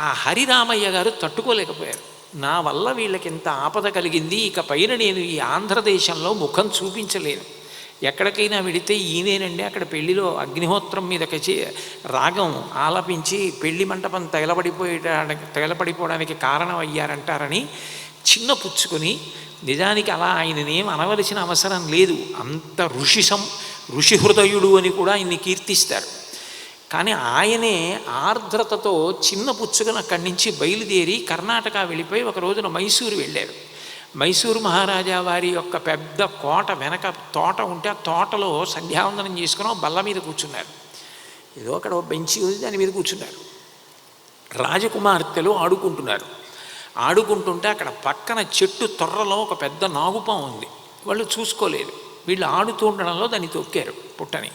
ఆ హరిరామయ్య గారు తట్టుకోలేకపోయారు. నా వల్ల వీళ్ళకి ఇంత ఆపద కలిగింది, ఇక పైన నేను ఈ ఆంధ్రదేశంలో ముఖం చూపించలేను. ఎక్కడికైనా వెడితే ఈయనేనండి అక్కడ పెళ్లిలో అగ్నిహోత్రం మీద రాగం ఆలపించి పెళ్లి మంటపం తగలబడిపోవడానికి కారణం అయ్యారంటారని చిన్న పుచ్చుకొని, నిజానికి అలా ఆయననేం అనవలసిన అవసరం లేదు. అంత ఋషి హృదయుడు అని కూడా ఆయన్ని కీర్తిస్తారు. కానీ ఆయనే ఆర్ద్రతతో చిన్న పుచ్చుకొని అక్కడి నుంచి బయలుదేరి కర్ణాటక వెళ్ళిపోయి ఒక రోజున మైసూరు వెళ్ళారు. మైసూరు మహారాజా వారి యొక్క పెద్ద కోట వెనక తోట ఉంటే ఆ తోటలో సంధ్యావందనం చేసుకుని బల్ల మీద కూర్చున్నారు. ఏదో అక్కడ బెంచి ఉంది, దాని మీద కూర్చున్నారు. రాజకుమార్తెలు ఆడుకుంటున్నారు. ఆడుకుంటుంటే అక్కడ పక్కన చెట్టు తొర్రలో ఒక పెద్ద నాగుపాము ఉంది. వాళ్ళు చూసుకోలేదు. వీళ్ళు ఆడుతూ ఉండడంలో దాన్ని తొక్కారు పుట్టని.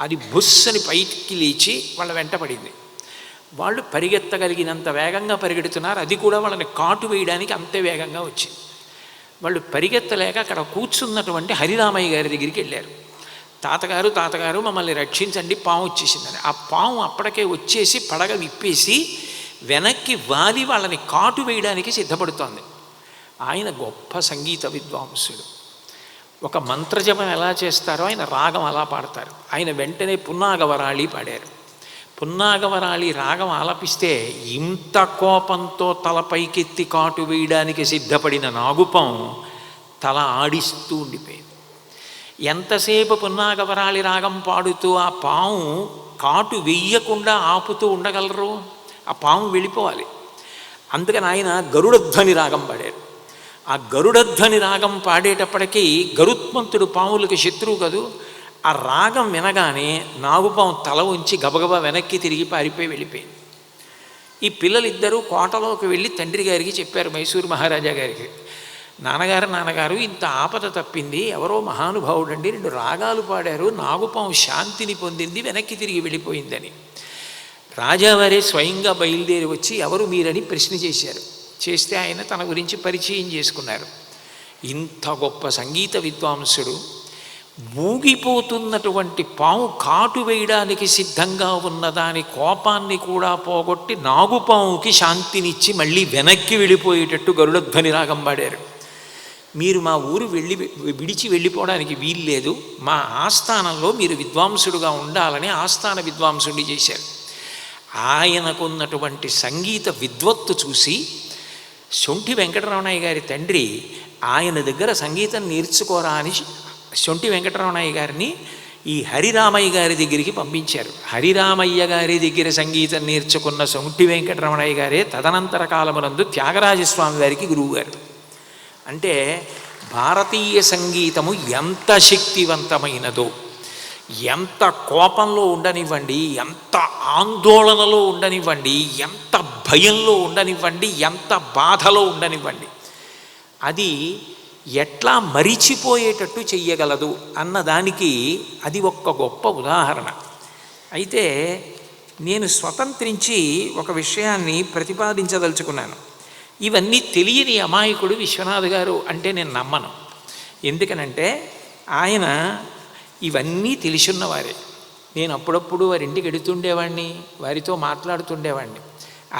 అది బుస్సని పైకి లేచి వాళ్ళ వెంట పడింది. వాళ్ళు పరిగెత్తగలిగినంత వేగంగా పరిగెడుతున్నారు. అది కూడా వాళ్ళని కాటు వేయడానికి అంతే వేగంగా వచ్చింది. వాళ్ళు పరిగెత్తలేక అక్కడ కూర్చున్నటువంటి హరిరామయ్య గారి దగ్గరికి వెళ్ళారు. తాతగారు మమ్మల్ని రక్షించండి, పాము వచ్చేసిందని. ఆ పాము అప్పటికే వచ్చేసి పడగ విప్పేసి వెనక్కి వాలి వాళ్ళని కాటు వేయడానికి సిద్ధపడుతోంది. ఆయన గొప్ప సంగీత విద్వాంసుడు. ఒక మంత్రజపం ఎలా చేస్తారో ఆయన రాగం అలా పాడతారు. ఆయన వెంటనే పున్నాగవరాళి పాడారు. పున్నాగవరాళి రాగం ఆలపిస్తే ఇంత కోపంతో తలపైకెత్తి కాటు వేయడానికి సిద్ధపడిన నాగుపం తల ఆడిస్తూ ఉండిపోయింది. ఎంతసేపు పున్నాగవరాళి రాగం పాడుతూ ఆ పాము కాటు వెయ్యకుండా ఆపుతూ ఉండగలరు? ఆ పాము వెళ్ళిపోవాలి. అందుకని ఆయన గరుడధ్వని రాగం పాడారు. ఆ గరుడధ్వని రాగం పాడేటప్పటికీ గరుత్మంతుడు పాములకు శత్రువు కదూ. ఆ రాగం వినగానే నాగుపాము తల ఉంచి గబగబా వెనక్కి తిరిగి పారిపోయి వెళ్ళిపోయింది. ఈ పిల్లలిద్దరూ కోటలోకి వెళ్ళి తండ్రి గారికి చెప్పారు, మైసూరు మహారాజా గారికి, నాన్నగారు ఇంత ఆపద తప్పింది, ఎవరో మహానుభావుడండి 2 రాగాలు పాడారు, నాగుపాము శాంతిని పొందింది, వెనక్కి తిరిగి వెళ్ళిపోయిందని. రాజావారే స్వయంగా బయలుదేరి వచ్చి ఎవరు మీరని ప్రశ్న చేశారు. చేస్తే ఆయన తన గురించి పరిచయం చేసుకున్నారు. ఇంత గొప్ప సంగీత విద్వాంసుడు, ఊగిపోతున్నటువంటి పాము కాటు వేయడానికి సిద్ధంగా ఉన్నదాని కోపాన్ని కూడా పోగొట్టి నాగుపాముకి శాంతినిచ్చి మళ్ళీ వెనక్కి వెళ్ళిపోయేటట్టు గరుడధ్వని రాగం పాడారు. మీరు మా ఊరు విడిచి వెళ్ళిపోవడానికి వీల్లేదు, మా ఆస్థానంలో మీరు విద్వాంసుడుగా ఉండాలని ఆస్థాన విద్వాంసుడిని చేశారు. ఆయనకున్నటువంటి సంగీత విద్వత్తు చూసి శొంఠి వెంకటరమణయ్య గారి తండ్రి ఆయన దగ్గర సంగీతం నేర్చుకోరా అని శొంఠి వెంకటరమణయ్య గారిని ఈ హరిరామయ్య గారి దగ్గరికి పంపించారు. హరిరామయ్య గారి దగ్గర సంగీతం నేర్చుకున్న శొంఠి వెంకటరమణయ్య గారే తదనంతర కాలమునందు త్యాగరాజస్వామి వారికి గురువుగారు. అంటే భారతీయ సంగీతము ఎంత శక్తివంతమైనదో, ఎంత కోపంలో ఉండనివ్వండి, ఎంత ఆందోళనలో ఉండనివ్వండి, ఎంత భయంలో ఉండనివ్వండి, ఎంత బాధలో ఉండనివ్వండి, అది ఎట్లా మరిచిపోయేటట్టు చెయ్యగలదు అన్నదానికి అది ఒక్క గొప్ప ఉదాహరణ. అయితే నేను స్వతంత్రించి ఒక విషయాన్ని ప్రతిపాదించదలుచుకున్నాను. ఇవన్నీ తెలియని అమాయకుడు విశ్వనాథ్ గారు అంటే నేను నమ్మను. ఎందుకనంటే ఆయన ఇవన్నీ తెలిసున్నవారే. నేను అప్పుడప్పుడు వారి ఇంటికి వెడుతుండేవాడిని, వారితో మాట్లాడుతుండేవాడిని.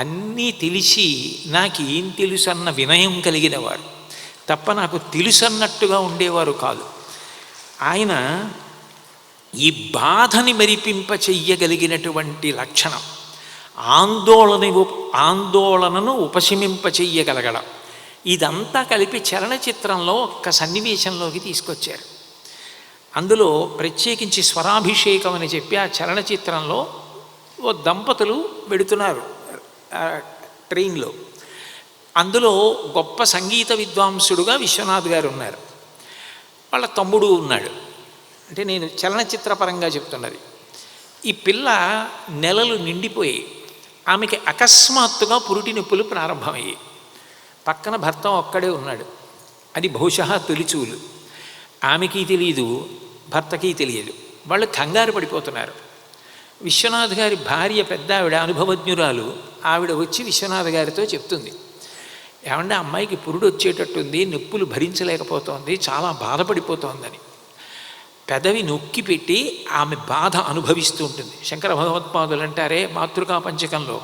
అన్నీ తెలిసి నాకేం తెలుసు అన్న వినయం కలిగినవారు తప్ప నాకు తెలుసన్నట్టుగా ఉండేవారు కాదు. ఆయన ఈ బాధని మరిపింప చెయ్యగలిగినటువంటి లక్షణం, ఆందోళనను ఉపశమింప చెయ్యగలగడం, ఇదంతా కలిపి చలనచిత్రంలో ఒక్క సన్నివేశంలోకి తీసుకొచ్చారు. అందులో ప్రత్యేకించి స్వరాభిషేకం అని చెప్పి ఆ చలనచిత్రంలో ఓ దంపతులు వెడుతున్నారు ట్రైన్లో. అందులో గొప్ప సంగీత విద్వాంసుడుగా విశ్వనాథ్ గారు ఉన్నారు, వాళ్ళ తమ్ముడు ఉన్నాడు. అంటే నేను చలనచిత్రపరంగా చెప్తున్నది. ఈ పిల్ల నెలలు నిండిపోయి ఆమెకి అకస్మాత్తుగా పురుటి నొప్పులు ప్రారంభమయ్యాయి. పక్కన భర్త ఒక్కడే ఉన్నాడు. అది బహుశా తొలిచూలు. ఆమెకి తెలియదు, భర్తకి తెలియదు. వాళ్ళు కంగారు పడిపోతున్నారు. విశ్వనాథ్ గారి భార్య పెద్ద ఆవిడ, అనుభవజ్ఞురాలు, ఆవిడ వచ్చి విశ్వనాథ్ గారితో చెప్తుంది, ఏమంటే అమ్మాయికి పురుడు వచ్చేటట్టుంది, నొప్పులు భరించలేకపోతోంది, చాలా బాధపడిపోతోందని. పెదవి నొక్కి పెట్టి ఆమె బాధ అనుభవిస్తూ ఉంటుంది. శంకర భగవత్పాదులు అంటారే మాతృకా పంచకంలో,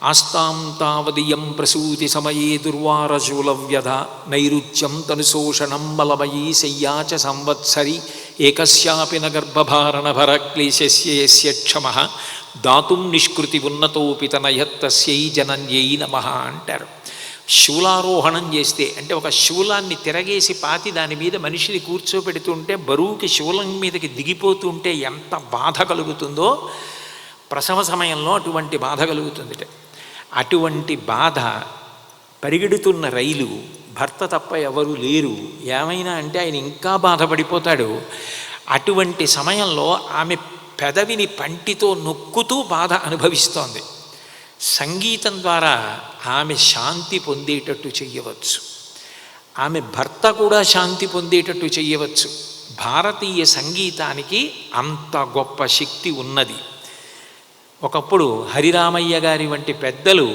ఆస్తాం తావదియం ప్రసూతి సమయే దుర్వారశూలవ్యధ నైరుత్యం తనుశోషణం బలమయీ శయ్యాచ సంవత్సరి ఏకస్యాపి న గర్భభారణ భరక్లేశస్య క్షమః దాతుం నిష్కృతి ఉన్నతోపి తనయత్తస్యై జనన్యై నమః అంటారు. శూలారోహణం చేస్తే అంటే ఒక శూలాన్ని తిరగేసి పాతి దాని మీద మనిషిని కూర్చోబెడుతుంటే బరువుకి శూలం మీదకి దిగిపోతుంటే ఎంత బాధ కలుగుతుందో ప్రసవ సమయంలో అటువంటి బాధ కలుగుతుంది. అటువంటి బాధ, పరిగెడుతున్న రైలు, భర్త తప్ప ఎవరు లేరు, ఏమైనా అంటే ఆయన ఇంకా బాధపడిపోతాడు. అటువంటి సమయంలో ఆమె పెదవిని పంటితో నొక్కుతూ బాధ అనుభవిస్తోంది. సంగీతం ద్వారా ఆమె శాంతి పొందేటట్టు చెయ్యవచ్చు, ఆమె భర్త కూడా శాంతి పొందేటట్టు చెయ్యవచ్చు. భారతీయ సంగీతానికి అంత గొప్ప శక్తి ఉన్నది. ఒకప్పుడు హరిరామయ్య గారి వంటి పెద్దలు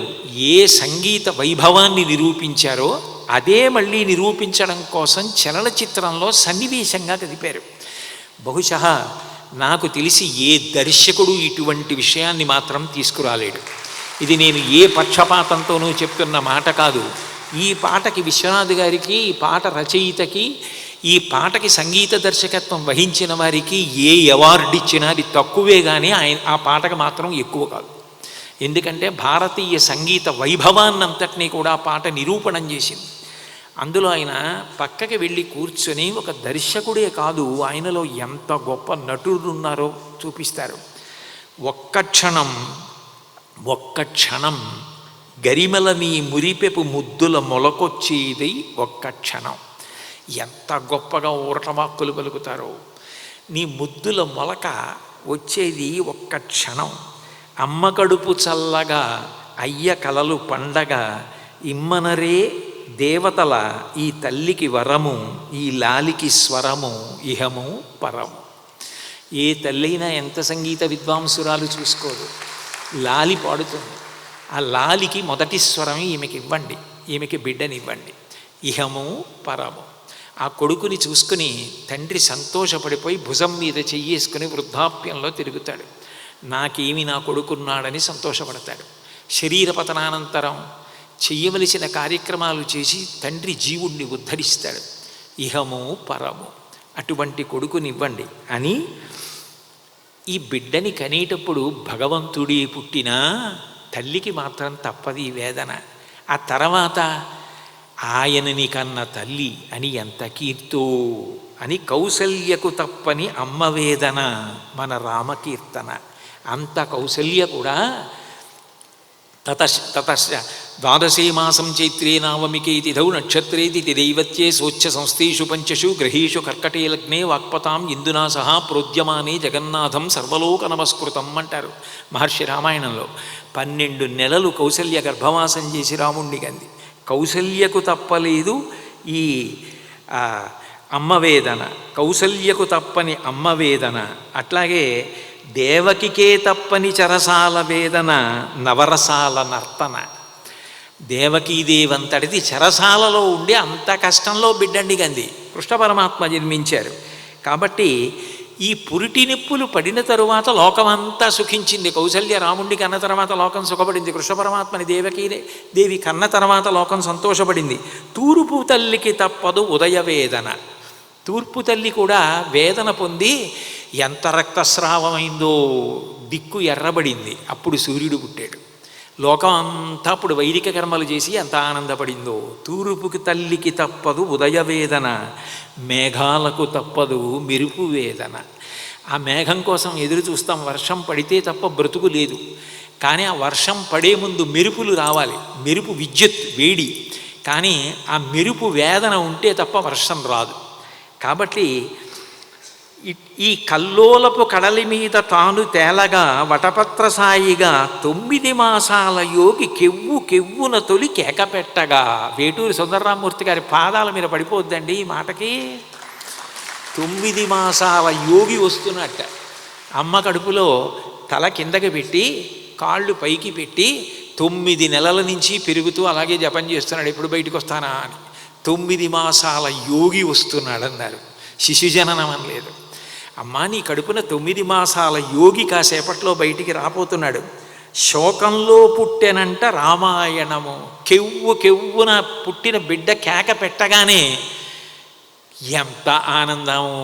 ఏ సంగీత వైభవాన్ని నిరూపించారో అదే మళ్ళీ నిరూపించడం కోసం చలనచిత్రంలో సన్నివేశంగా కదిపారు. బహుశా నాకు తెలిసి ఏ దర్శకుడు ఇటువంటి విషయాన్ని మాత్రం తీసుకురాలేడు. ఇది నేను ఏ పక్షపాతంతోనూ చెప్తున్న మాట కాదు. ఈ పాటకి విశ్వనాథ్ గారికి, ఈ పాట రచయితకి, ఈ పాటకి సంగీత దర్శకత్వం వహించిన వారికి ఏ అవార్డు ఇచ్చినా అది తక్కువే, కానీ ఆ పాటకు మాత్రం ఎక్కువ కాదు. ఎందుకంటే భారతీయ సంగీత వైభవాన్నంతటినీ కూడా ఆ పాట నిరూపణం చేసింది. అందులో ఆయన పక్కకి వెళ్ళి కూర్చొని ఒక దర్శకుడే కాదు, ఆయనలో ఎంత గొప్ప నటుడు ఉన్నారో చూపిస్తారు. ఒక్క క్షణం గరిమల నీ మురిపెపు ముద్దుల మొలకొచ్చేది ఒక్క క్షణం. ఎంత గొప్పగా ఊరటవాక్కులు పలుకుతారో. నీ ముద్దుల మొలక వచ్చేది ఒక్క క్షణం. అమ్మ కడుపు చల్లగా అయ్య కలలు పండగ ఇమ్మనరే దేవతల ఈ తల్లికి వరము ఈ లాలికి స్వరము ఇహము పరము. ఏ తల్లైనా ఎంత సంగీత విద్వాంసురాలు చూసుకోదు, లాలి పాడుతుంది. ఆ లాలికి మొదటి స్వరం ఈమెకి ఇవ్వండి, ఈమెకి బిడ్డనివ్వండి. ఇహము పరము. ఆ కొడుకుని చూసుకుని తండ్రి సంతోషపడిపోయి భుజం మీద చెయ్యేసుకుని వృద్ధాప్యంలో తిరుగుతాడు. నాకేమి నా కొడుకున్నాడని సంతోషపడతాడు. శరీర పతనానంతరం చెయ్యవలసిన కార్యక్రమాలు చేసి తండ్రి జీవుణ్ణి ఉద్ధరిస్తాడు. ఇహము పరము. అటువంటి కొడుకునివ్వండి అని ఈ బిడ్డని కనేటప్పుడు భగవంతుడి పుట్టినా తల్లికి మాత్రం తప్పది ఈ వేదన. ఆ తర్వాత ఆయనని కన్న తల్లి అని ఎంత కీర్తో అని కౌసల్యకు తప్పని అమ్మ వేదన మన రామకీర్తన. అంత కౌసల్య కూడా తతశ్చ ద్వాదశే మాసం చైత్రే నావమికే తిథౌ నక్షత్రే తిథి దైవత్యే సోచ్ఛ సంస్థేషు పంచషు గ్రహేషు కర్కటే లగ్నే వాక్పతాం ఇందునా సహా ప్రోద్యమానే జగన్నాథం సర్వలోక నమస్కృతం అంటారు మహర్షి రామాయణంలో. 12 నెలలు కౌసల్య గర్భవాసం చేసి రాముణ్ణి కంది. కౌసల్యకు తప్పలేదు ఈ ఆ అమ్మ వేదన, కౌసల్యకు తప్పని అమ్మ వేదన, అట్లాగే దేవకికే తప్పని చెరసాల వేదన, నవరసాల నర్తన. దేవకీదేవంతటిది చెరసాలలో ఉండి అంత కష్టంలో బిడ్డండి గంది కృష్ణ పరమాత్మ జన్మించారు. కాబట్టి ఈ పురిటి నిప్పులు పడిన తరువాత లోకమంతా సుఖించింది. కౌసల్య రాముడిని కన్న తర్వాత లోకం సుఖపడింది. కృష్ణ పరమాత్మని దేవి కన్న తర్వాత లోకం సంతోషపడింది. తూర్పు తల్లికి తప్పదు ఉదయ వేదన. తూర్పు తల్లి కూడా వేదన పొంది ఎంత రక్తస్రావమైందో, దిక్కు ఎర్రబడింది. అప్పుడు సూర్యుడు పుట్టాడు. లోకం అంతా అప్పుడు వైదిక కర్మలు చేసి ఎంత ఆనందపడిందో. తూర్పుకి తల్లికి తప్పదు ఉదయ వేదన, మేఘాలకు తప్పదు మెరుపు వేదన. ఆ మేఘం కోసం ఎదురు చూస్తాం, వర్షం పడితే తప్ప బ్రతుకు లేదు. కానీ ఆ వర్షం పడే ముందు మెరుపులు రావాలి. మెరుపు విద్యుత్ వేడి, కానీ ఆ మెరుపు వేదన ఉంటే తప్ప వర్షం రాదు. కాబట్టి ఈ కల్లోలపు కడలి మీద తాను తేలగా వటపత్ర సాయిగా 9 మాసాల యోగి కెవ్వు కెవ్వున తొలి కేకపెట్టగా. వేటూరి సుందరరామూర్తి గారి పాదాల మీద పడిపోద్దండి ఈ మాటకి. 9 మాసాల యోగి వస్తున్నట్ట. అమ్మ కడుపులో తల కిందకి పెట్టి కాళ్ళు పైకి పెట్టి 9 నెలల నుంచి పెరుగుతూ అలాగే జపం చేస్తున్నాడు, ఎప్పుడు బయటకు వస్తానా అని. 9 మాసాల యోగి వస్తున్నాడు అన్నారు, శిశుజననం అనలేదు. అమ్మా నీ కడుపున 9 మాసాల యోగి కాసేపట్లో బయటికి రాపోతున్నాడు. శోకంలో పుట్టెనంట రామాయణము. కెవ్వు కెవ్వున పుట్టిన బిడ్డ కేక పెట్టగానే ఎంత ఆనందము.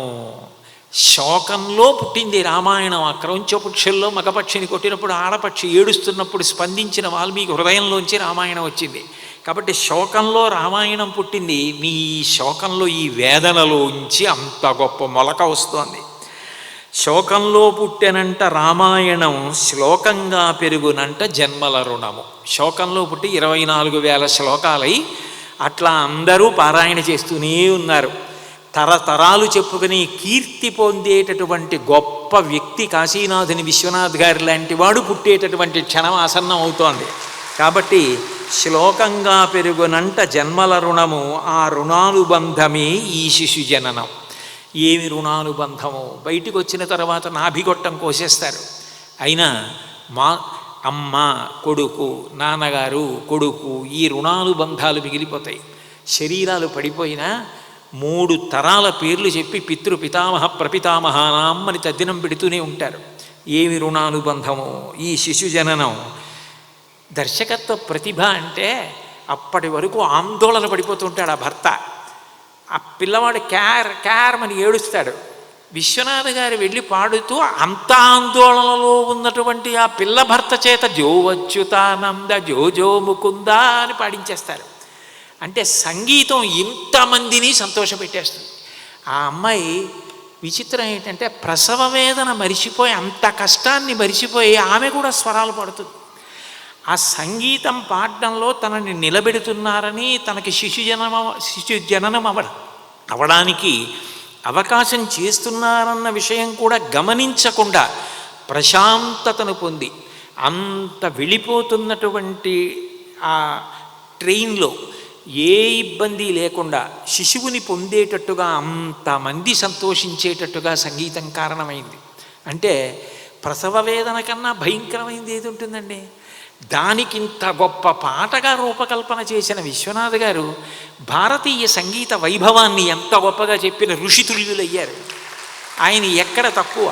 శోకంలో పుట్టింది రామాయణం. ఆ క్రౌంచపక్షుల్లో మగపక్షిని కొట్టినప్పుడు ఆడపక్షి ఏడుస్తున్నప్పుడు స్పందించిన వాల్మీకి హృదయంలోంచి రామాయణం వచ్చింది. కాబట్టి శోకంలో రామాయణం పుట్టింది. మీ శోకంలో ఈ వేదనలోంచి అంత గొప్ప మొలక వస్తోంది. శోకంలో పుట్టెనంట రామాయణం, శ్లోకంగా పెరుగునంట జన్మల రుణము. శోకంలో పుట్టి 24,000 శ్లోకాలై అట్లా అందరూ పారాయణ చేస్తూనే ఉన్నారు. తరతరాలు చెప్పుకుని కీర్తి పొందేటటువంటి గొప్ప వ్యక్తి కాశీనాథుని విశ్వనాథ్ గారి లాంటి వాడు పుట్టేటటువంటి క్షణం ఆసన్నం అవుతోంది. కాబట్టి శ్లోకంగా పెరుగునంట జన్మల రుణము, ఆ రుణానుబంధమే ఈ శిశు జననం. ఏమి రుణానుబంధము! బయటికి వచ్చిన తర్వాత నాభిగొట్టం కోసేస్తారు. అయినా మా అమ్మ కొడుకు, నాన్నగారు కొడుకు, ఈ రుణానుబంధాలు మిగిలిపోతాయి. శరీరాలు పడిపోయినా 3 తరాల పేర్లు చెప్పి పితృ పితామహ ప్రపితామహానాం అని తద్దినం పెడుతూనే ఉంటారు. ఏమి రుణానుబంధము ఈ శిశు జననం! దర్శకత్వ ప్రతిభ అంటే అప్పటి వరకు ఆందోళన పడిపోతుంటాడు ఆ భర్త. ఆ పిల్లవాడు క్యారమని ఏడుస్తాడు. విశ్వనాథ్ గారు వెళ్ళి పాడుతూ అంత ఆందోళనలో ఉన్నటువంటి ఆ పిల్ల భర్త చేత జో అచ్యుతానంద జో జో ముకుంద అని పాడించేస్తారు. అంటే సంగీతం ఇంతమందిని సంతోషపెట్టేస్తుంది. ఆ అమ్మాయి విచిత్రం ఏంటంటే ప్రసవ వేదన మరిచిపోయి, అంత కష్టాన్ని మరిచిపోయి ఆమె కూడా స్వరాలు పాడుతుంది. ఆ సంగీతం పాడడంలో తనని నిలబెడుతున్నారని, తనకి శిశు జననం అవడానికి అవకాశం చేస్తున్నారన్న విషయం కూడా గమనించకుండా ప్రశాంతతను పొంది, అంత వెళ్ళిపోతున్నటువంటి ఆ ట్రైన్లో ఏ ఇబ్బంది లేకుండా శిశువుని పొందేటట్టుగా అంతమంది సంతోషించేటట్టుగా సంగీతం కారణమైంది. అంటే ప్రసవ వేదన కన్నా భయంకరమైంది ఏది ఉంటుందండి? దానికింత గొప్ప పాటగా రూపకల్పన చేసిన విశ్వనాథ్ గారు భారతీయ సంగీత వైభవాన్ని ఎంత గొప్పగా చెప్పిన ఋషితుల్యులయ్యారు. ఆయన ఎక్కడ తక్కువ,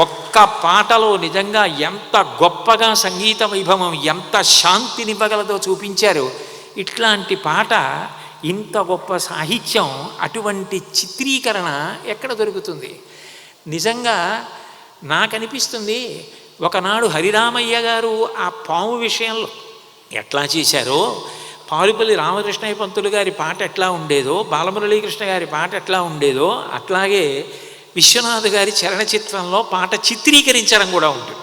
ఒక్క పాటలో నిజంగా ఎంత గొప్పగా సంగీత వైభవం, ఎంత శాంతినివ్వగలదో చూపించారు. ఇట్లాంటి పాట, ఇంత గొప్ప సాహిత్యం, అటువంటి చిత్రీకరణ ఎక్కడ దొరుకుతుంది? నిజంగా నాకు అనిపిస్తుంది, ఒకనాడు హరిరామయ్య గారు ఆ పాము విషయంలో ఎట్లా చేశారో, పాలుపల్లి రామకృష్ణయ్య పంతులు గారి పాట ఎట్లా ఉండేదో, బాలమురళీకృష్ణ గారి పాట ఎట్లా ఉండేదో, అట్లాగే విశ్వనాథ్ గారి చలనచిత్రంలో పాట చిత్రీకరించడం కూడా ఉంటుంది.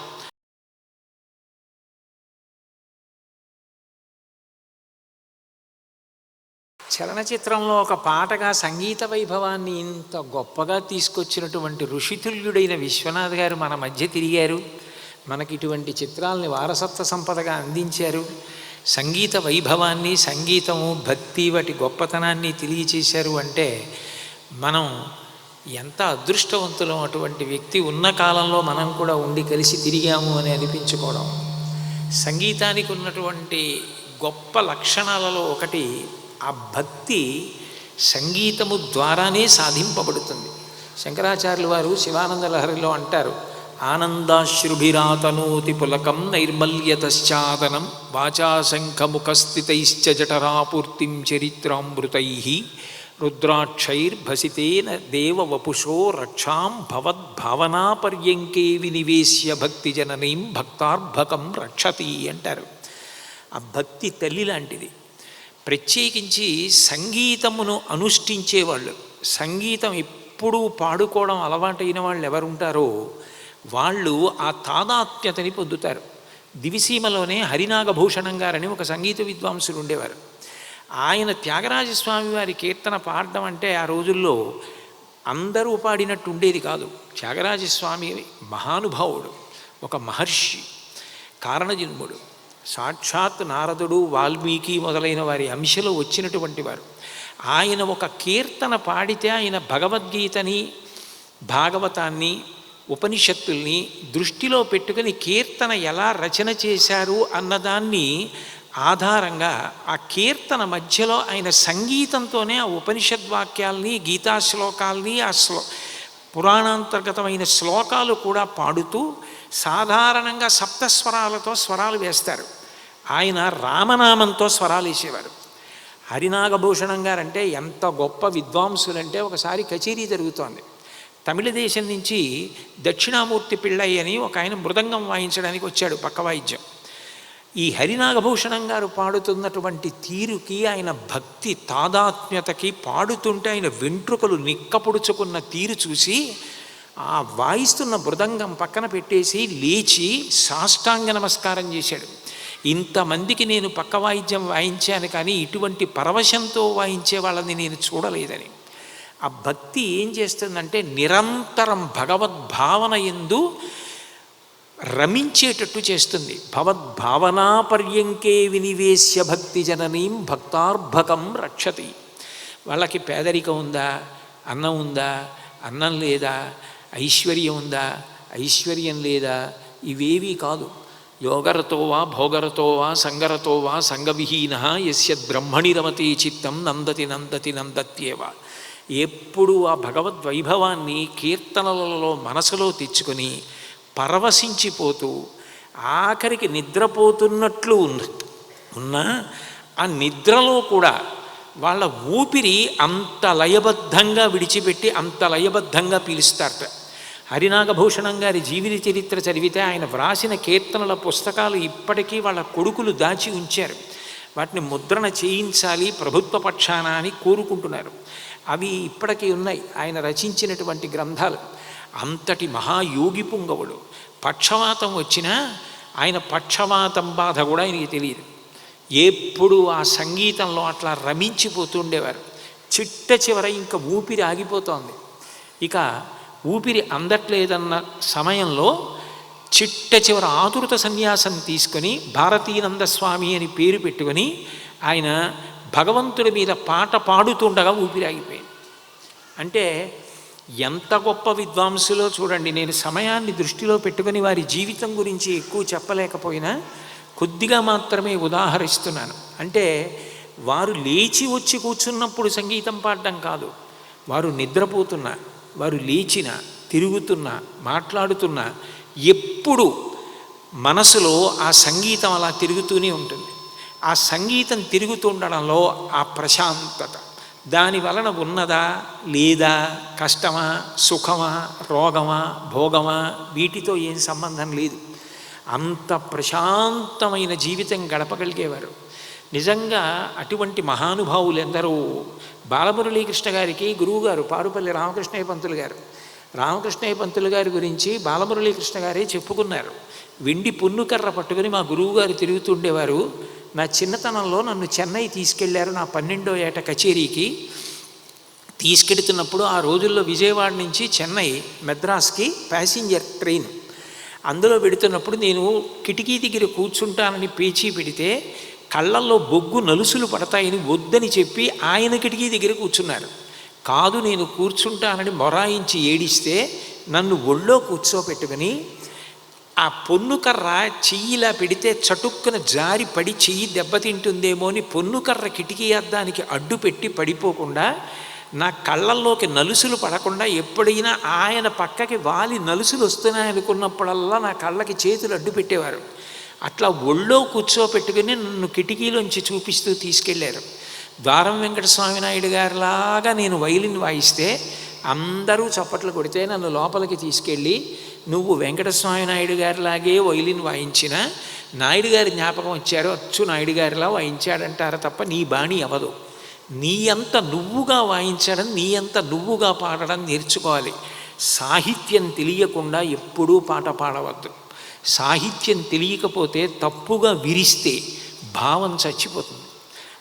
చలనచిత్రంలో ఒక పాటగా సంగీత వైభవాన్ని ఇంత గొప్పగా తీసుకొచ్చినటువంటి ఋషితుల్యుడైన విశ్వనాథ్ గారు మన మధ్య తిరిగారు. మనకి ఇటువంటి చిత్రాలని వారసత్వ సంపదగా అందించారు. సంగీత వైభవాన్ని, సంగీతము, భక్తి, వాటి గొప్పతనాన్ని తెలియచేశారు అంటే మనం ఎంత అదృష్టవంతులం. అటువంటి వ్యక్తి ఉన్న కాలంలో మనం కూడా ఉండి కలిసి తిరిగాము అని అనిపించుకోవడం. సంగీతానికి ఉన్నటువంటి గొప్ప లక్షణాలలో ఒకటి ఆ భక్తి సంగీతము ద్వారానే సాధింపబడుతుంది. శంకరాచార్యులు వారు శివానంద లహరిలో అంటారు, ఆనందాశ్రుభిరాతనోతి పులకం నైర్మల్యతశ్చాదనం వాచాశంఖముఖస్థితైశ్చ జఠరాపూర్తిం చరిత్రామృతై రుద్రాక్షైర్భసితేన దేవవపుషో రక్షాం భవద్భావనాపర్యంకే వినివేశ్య భక్తిజననీం భక్తార్భకం రక్షతి అంటారు. ఆ భక్తి తల్లి లాంటిది. ప్రత్యేకించి సంగీతమును అనుష్ఠించేవాళ్ళు, సంగీతం ఎప్పుడూ పాడుకోవడం అలవాటైన వాళ్ళు ఎవరుంటారో వాళ్ళు ఆ తాదాత్మ్యతని పొందుతారు. దివిసీమలోనే హరినాగభూషణం గారని ఒక సంగీత విద్వాంసులు ఉండేవారు. ఆయన త్యాగరాజస్వామి వారి కీర్తన పాడడం అంటే ఆ రోజుల్లో అందరూ పాడినట్టు ఉండేది కాదు. త్యాగరాజస్వామి మహానుభావుడు, ఒక మహర్షి, కారణజన్ముడు, సాక్షాత్ నారదుడు, వాల్మీకి మొదలైన వారి అంశలో వచ్చినటువంటి వారు. ఆయన ఒక కీర్తన పాడితే ఆయన భగవద్గీతని, భాగవతాన్ని, ఉపనిషత్తుల్ని దృష్టిలో పెట్టుకుని కీర్తన ఎలా రచన చేశారు అన్నదాన్ని ఆధారంగా ఆ కీర్తన మధ్యలో ఆయన సంగీతంతోనే ఆ ఉపనిషద్వాక్యాల్ని, గీతాశ్లోకాల్ని, ఆ పురాణాంతర్గతమైన శ్లోకాలు కూడా పాడుతూ సాధారణంగా సప్తస్వరాలతో స్వరాలు వేస్తారు. ఆయన రామనామంతో స్వరాలు వేసేవారు. హరినాగభూషణం గారంటే ఎంత గొప్ప విద్వాంసులంటే ఒకసారి కచేరీ జరుగుతోంది. తమిళ దేశం నుంచి దక్షిణామూర్తి పిళ్ళయ్య అని ఒక ఆయన మృదంగం వాయించడానికి వచ్చాడు, పక్క వాయిద్యం. ఈ హరినాగభూషణం గారు పాడుతున్నటువంటి తీరుకి, ఆయన భక్తి తాదాత్మ్యతకి, పాడుతుంటే ఆయన వెంట్రుకలు నిక్కపొడుచుకున్న తీరు చూసి ఆ వాయిస్తున్న మృదంగం పక్కన పెట్టేసి లేచి సాష్టాంగ నమస్కారం చేశాడు. ఇంతమందికి నేను పక్క వాయిద్యం వాయించాను కానీ ఇటువంటి పరవశంతో వాయించే వాళ్ళని నేను చూడలేదని. ఆ భక్తి ఏం చేస్తుందంటే నిరంతరం భగవద్భావన యందు రమించేటట్టు చేస్తుంది. భవద్భావనాపర్యంకే వినివేశ్య భక్తి జననీం భక్తార్భకం రక్షతి. వాళ్ళకి పేదరికం ఉందా, అన్నం ఉందా, అన్నం లేదా, ఐశ్వర్యం ఉందా, ఐశ్వర్యం లేదా, ఇవేవీ కాదు. యోగరతో వా భోగరతో వా సంగరతో వా సంగవిహీన యస్యద్బ్రహ్మణి రమతే చిత్తం నందతి నందతి నందత్యేవ. ఎప్పుడు ఆ భగవద్వైభవాన్ని కీర్తనలలో మనసులో తెచ్చుకొని పరవశించిపోతూ ఆఖరికి నిద్రపోతున్నట్లు ఉన్నా ఆ నిద్రలో కూడా వాళ్ళ ఊపిరి అంత లయబద్ధంగా విడిచిపెట్టి అంత లయబద్ధంగా పీలుస్తారట. హరినాగభూషణం గారి జీవిత చరిత్ర చదివితే ఆయన వ్రాసిన కీర్తనల పుస్తకాలు ఇప్పటికీ వాళ్ళ కొడుకులు దాచి ఉంచారు. వాటిని ముద్రణ చేయించాలి ప్రభుత్వ పక్షాన అని కోరుకుంటున్నారు. అవి ఇప్పటికీ ఉన్నాయి ఆయన రచించినటువంటి గ్రంథాలు. అంతటి మహాయోగి పుంగవుడు. పక్షవాతం వచ్చినా ఆయన పక్షవాతం బాధ కూడా ఆయనకి తెలియదు. ఎప్పుడు ఆ సంగీతంలో అట్లా రమించిపోతుండేవారు. చిట్ట చివర ఇంకా ఊపిరి ఆగిపోతోంది, ఇక ఊపిరి అందట్లేదన్న సమయంలో చిట్ట చివర ఆతురత సన్యాసం తీసుకొని భారతీనందస్వామి అని పేరు పెట్టుకొని ఆయన భగవంతుడి మీద పాట పాడుతుండగా ఊపిరి ఆగిపోయింది. అంటే ఎంత గొప్ప విద్వాంసులో చూడండి. నేను సమయాన్ని దృష్టిలో పెట్టుకొని వారి జీవితం గురించి ఎక్కువ చెప్పలేకపోయినా కొద్దిగా మాత్రమే ఉదాహరిస్తున్నాను. అంటే వారు లేచి వచ్చి కూర్చున్నప్పుడు సంగీతం పాడడం కాదు, వారు నిద్రపోతున్నా, వారు లేచిన, తిరుగుతున్నా, మాట్లాడుతున్నా ఎప్పుడు మనసులో ఆ సంగీతం అలా తిరుగుతూనే ఉంటుంది. ఆ సంగీతం తిరుగుతుండడంలో ఆ ప్రశాంతత, దాని వలన ఉన్నదా లేదా, కష్టమా సుఖమా రోగమా భోగమా వీటితో ఏం సంబంధం లేదు. అంత ప్రశాంతమైన జీవితం గడపగలిగేవారు. నిజంగా అటువంటి మహానుభావులు ఎందరో. బాలమురళీకృష్ణ గారికి గురువుగారు పారుపల్లి రామకృష్ణయ్య పంతులు గారు. రామకృష్ణయ్య పంతులు గారి గురించి బాలమురళీకృష్ణ గారే చెప్పుకున్నారు. వెండి పున్నుకర్ర పట్టుకుని మా గురువుగారు తిరుగుతుండేవారు. నా చిన్నతనంలో నన్ను చెన్నై తీసుకెళ్లారు నా 12వ ఏట కచేరీకి. తీసుకెడుతున్నప్పుడు ఆ రోజుల్లో విజయవాడ నుంచి చెన్నై మెద్రాస్కి ప్యాసింజర్ ట్రైన్. అందులో పెడుతున్నప్పుడు నేను కిటికీ దగ్గర కూర్చుంటానని పేచీ పెడితే కళ్ళల్లో బొగ్గు నలుసులు పడతాయని వద్దని చెప్పి ఆయన కిటికీ దగ్గర కూర్చున్నారు. కాదు నేను కూర్చుంటానని మొరాయించి ఏడిస్తే నన్ను ఒళ్ళో కూర్చోపెట్టుకుని ఆ పొన్నుకర్ర చెయ్యిలా పెడితే చటుక్కున జారి పడి చెయ్యి దెబ్బతింటుందేమో అని పొన్నుకర్ర కిటికీ అద్దానికి అడ్డు పెట్టి పడిపోకుండా నా కళ్ళల్లోకి నలుసులు పడకుండా ఎప్పుడైనా ఆయన పక్కకి వాలి నలుసులు వస్తున్నాయనుకున్నప్పుడల్లా నా కళ్ళకి చేతులు అడ్డు పెట్టేవారు. అట్లా ఒళ్ళో కూర్చోపెట్టుకుని నన్ను కిటికీలోంచి చూపిస్తూ తీసుకెళ్లారు. ద్వారం వెంకటస్వామి నాయుడు గారిలాగా నేను వైలిన్ వాయిస్తే అందరూ చప్పట్లు కొడితే నన్ను లోపలికి తీసుకెళ్ళి నువ్వు వెంకటస్వామి నాయుడు గారిలాగే వైలిన్ వాయించిన నాయుడు గారి జ్ఞాపకం వచ్చారు, అచ్చు నాయుడు గారిలా వాయించాడంటారు తప్ప నీ బాణి అవదు. నీ అంత నువ్వుగా వాయించడం, నీ అంత నువ్వుగా పాడడం నేర్చుకోవాలి. సాహిత్యం తెలియకుండా ఎప్పుడూ పాట పాడవద్దు. సాహిత్యం తెలియకపోతే తప్పుగా విరిస్తే భావం చచ్చిపోతుంది.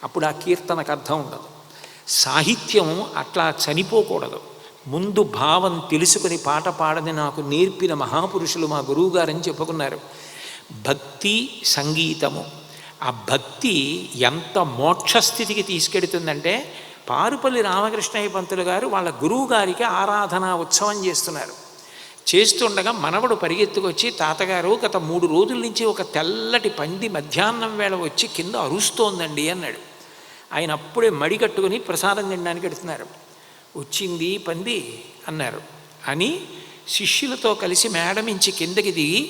అప్పుడు ఆ కీర్తనకు అర్థం ఉండదు. సాహిత్యం అట్లా చనిపోకూడదు. ముందు భావం తెలుసుకుని పాట పాడని నాకు నేర్పిన మహాపురుషులు మా గురువుగారని చెప్పుకున్నారు. భక్తి సంగీతము, ఆ భక్తి ఎంత మోక్షస్థితికి తీసుకెడుతుందంటే పారుపల్లి రామకృష్ణయ్య పంతులు గారు వాళ్ళ గురువు గారికి ఆరాధనా ఉత్సవం చేస్తుండగా మనవడు పరిగెత్తుకొచ్చి తాతగారు గత 3 రోజుల నుంచి ఒక తెల్లటి పంది మధ్యాహ్నం వేళ వచ్చి కింద అరుస్తోందండి అన్నాడు. ఆయన అప్పుడే మడి కట్టుకుని ప్రసాదం తినడానికి వెడుతున్నారు. వచ్చింది పంది అన్నారు అని శిష్యులతో కలిసి మేడమించి కిందకి దిగి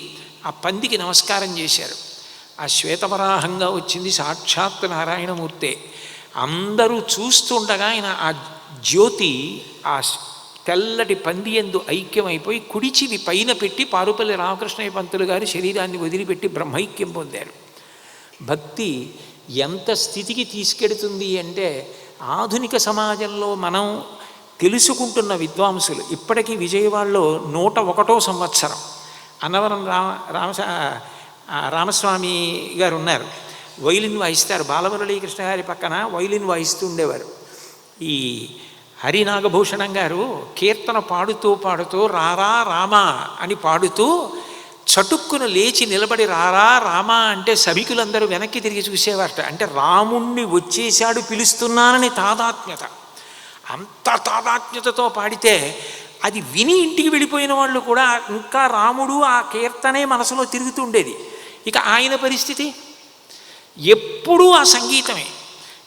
ఆ పందికి నమస్కారం చేశారు. ఆ శ్వేతవరాహంగా వచ్చింది సాక్షాత్ నారాయణమూర్తే. అందరూ చూస్తుండగా ఆయన ఆ జ్యోతి ఆ తెల్లటి పంది యందు ఐక్యమైపోయి కుడిచివి పైన పెట్టి పారుపల్లి రామకృష్ణయ్య పంతులు గారి శరీరాన్ని వదిలిపెట్టి బ్రహ్మైక్యం పొందారు. భక్తి ఎంత స్థితికి తీసుకెడుతుంది అంటే ఆధునిక సమాజంలో మనం తెలుసుకుంటున్న విద్వాంసులు ఇప్పటికీ విజయవాడలో 101వ సంవత్సరం అన్నవరం రామస్వామి గారు ఉన్నారు. వైలిన్ వాయిస్తారు. బాలమురళీకృష్ణ గారి పక్కన వైలిన్ వాయిస్తూ ఉండేవారు. ఈ హరినాగభూషణం గారు కీర్తన పాడుతూ పాడుతూ రారా రామా అని పాడుతూ చటుక్కును లేచి నిలబడి రారా రామా అంటే సభికులందరూ వెనక్కి తిరిగి చూసేవారట. అంటే రాముణ్ణి వచ్చేశాడు పిలుస్తున్నానని తాదాత్మ్యత. అంత తాదాత్మ్యతతో పాడితే అది విని ఇంటికి వెళ్ళిపోయిన వాళ్ళు కూడా ఇంకా రాముడు ఆ కీర్తనే మనసులో తిరుగుతుండేది. ఇక ఆయన పరిస్థితి ఎప్పుడూ ఆ సంగీతమే.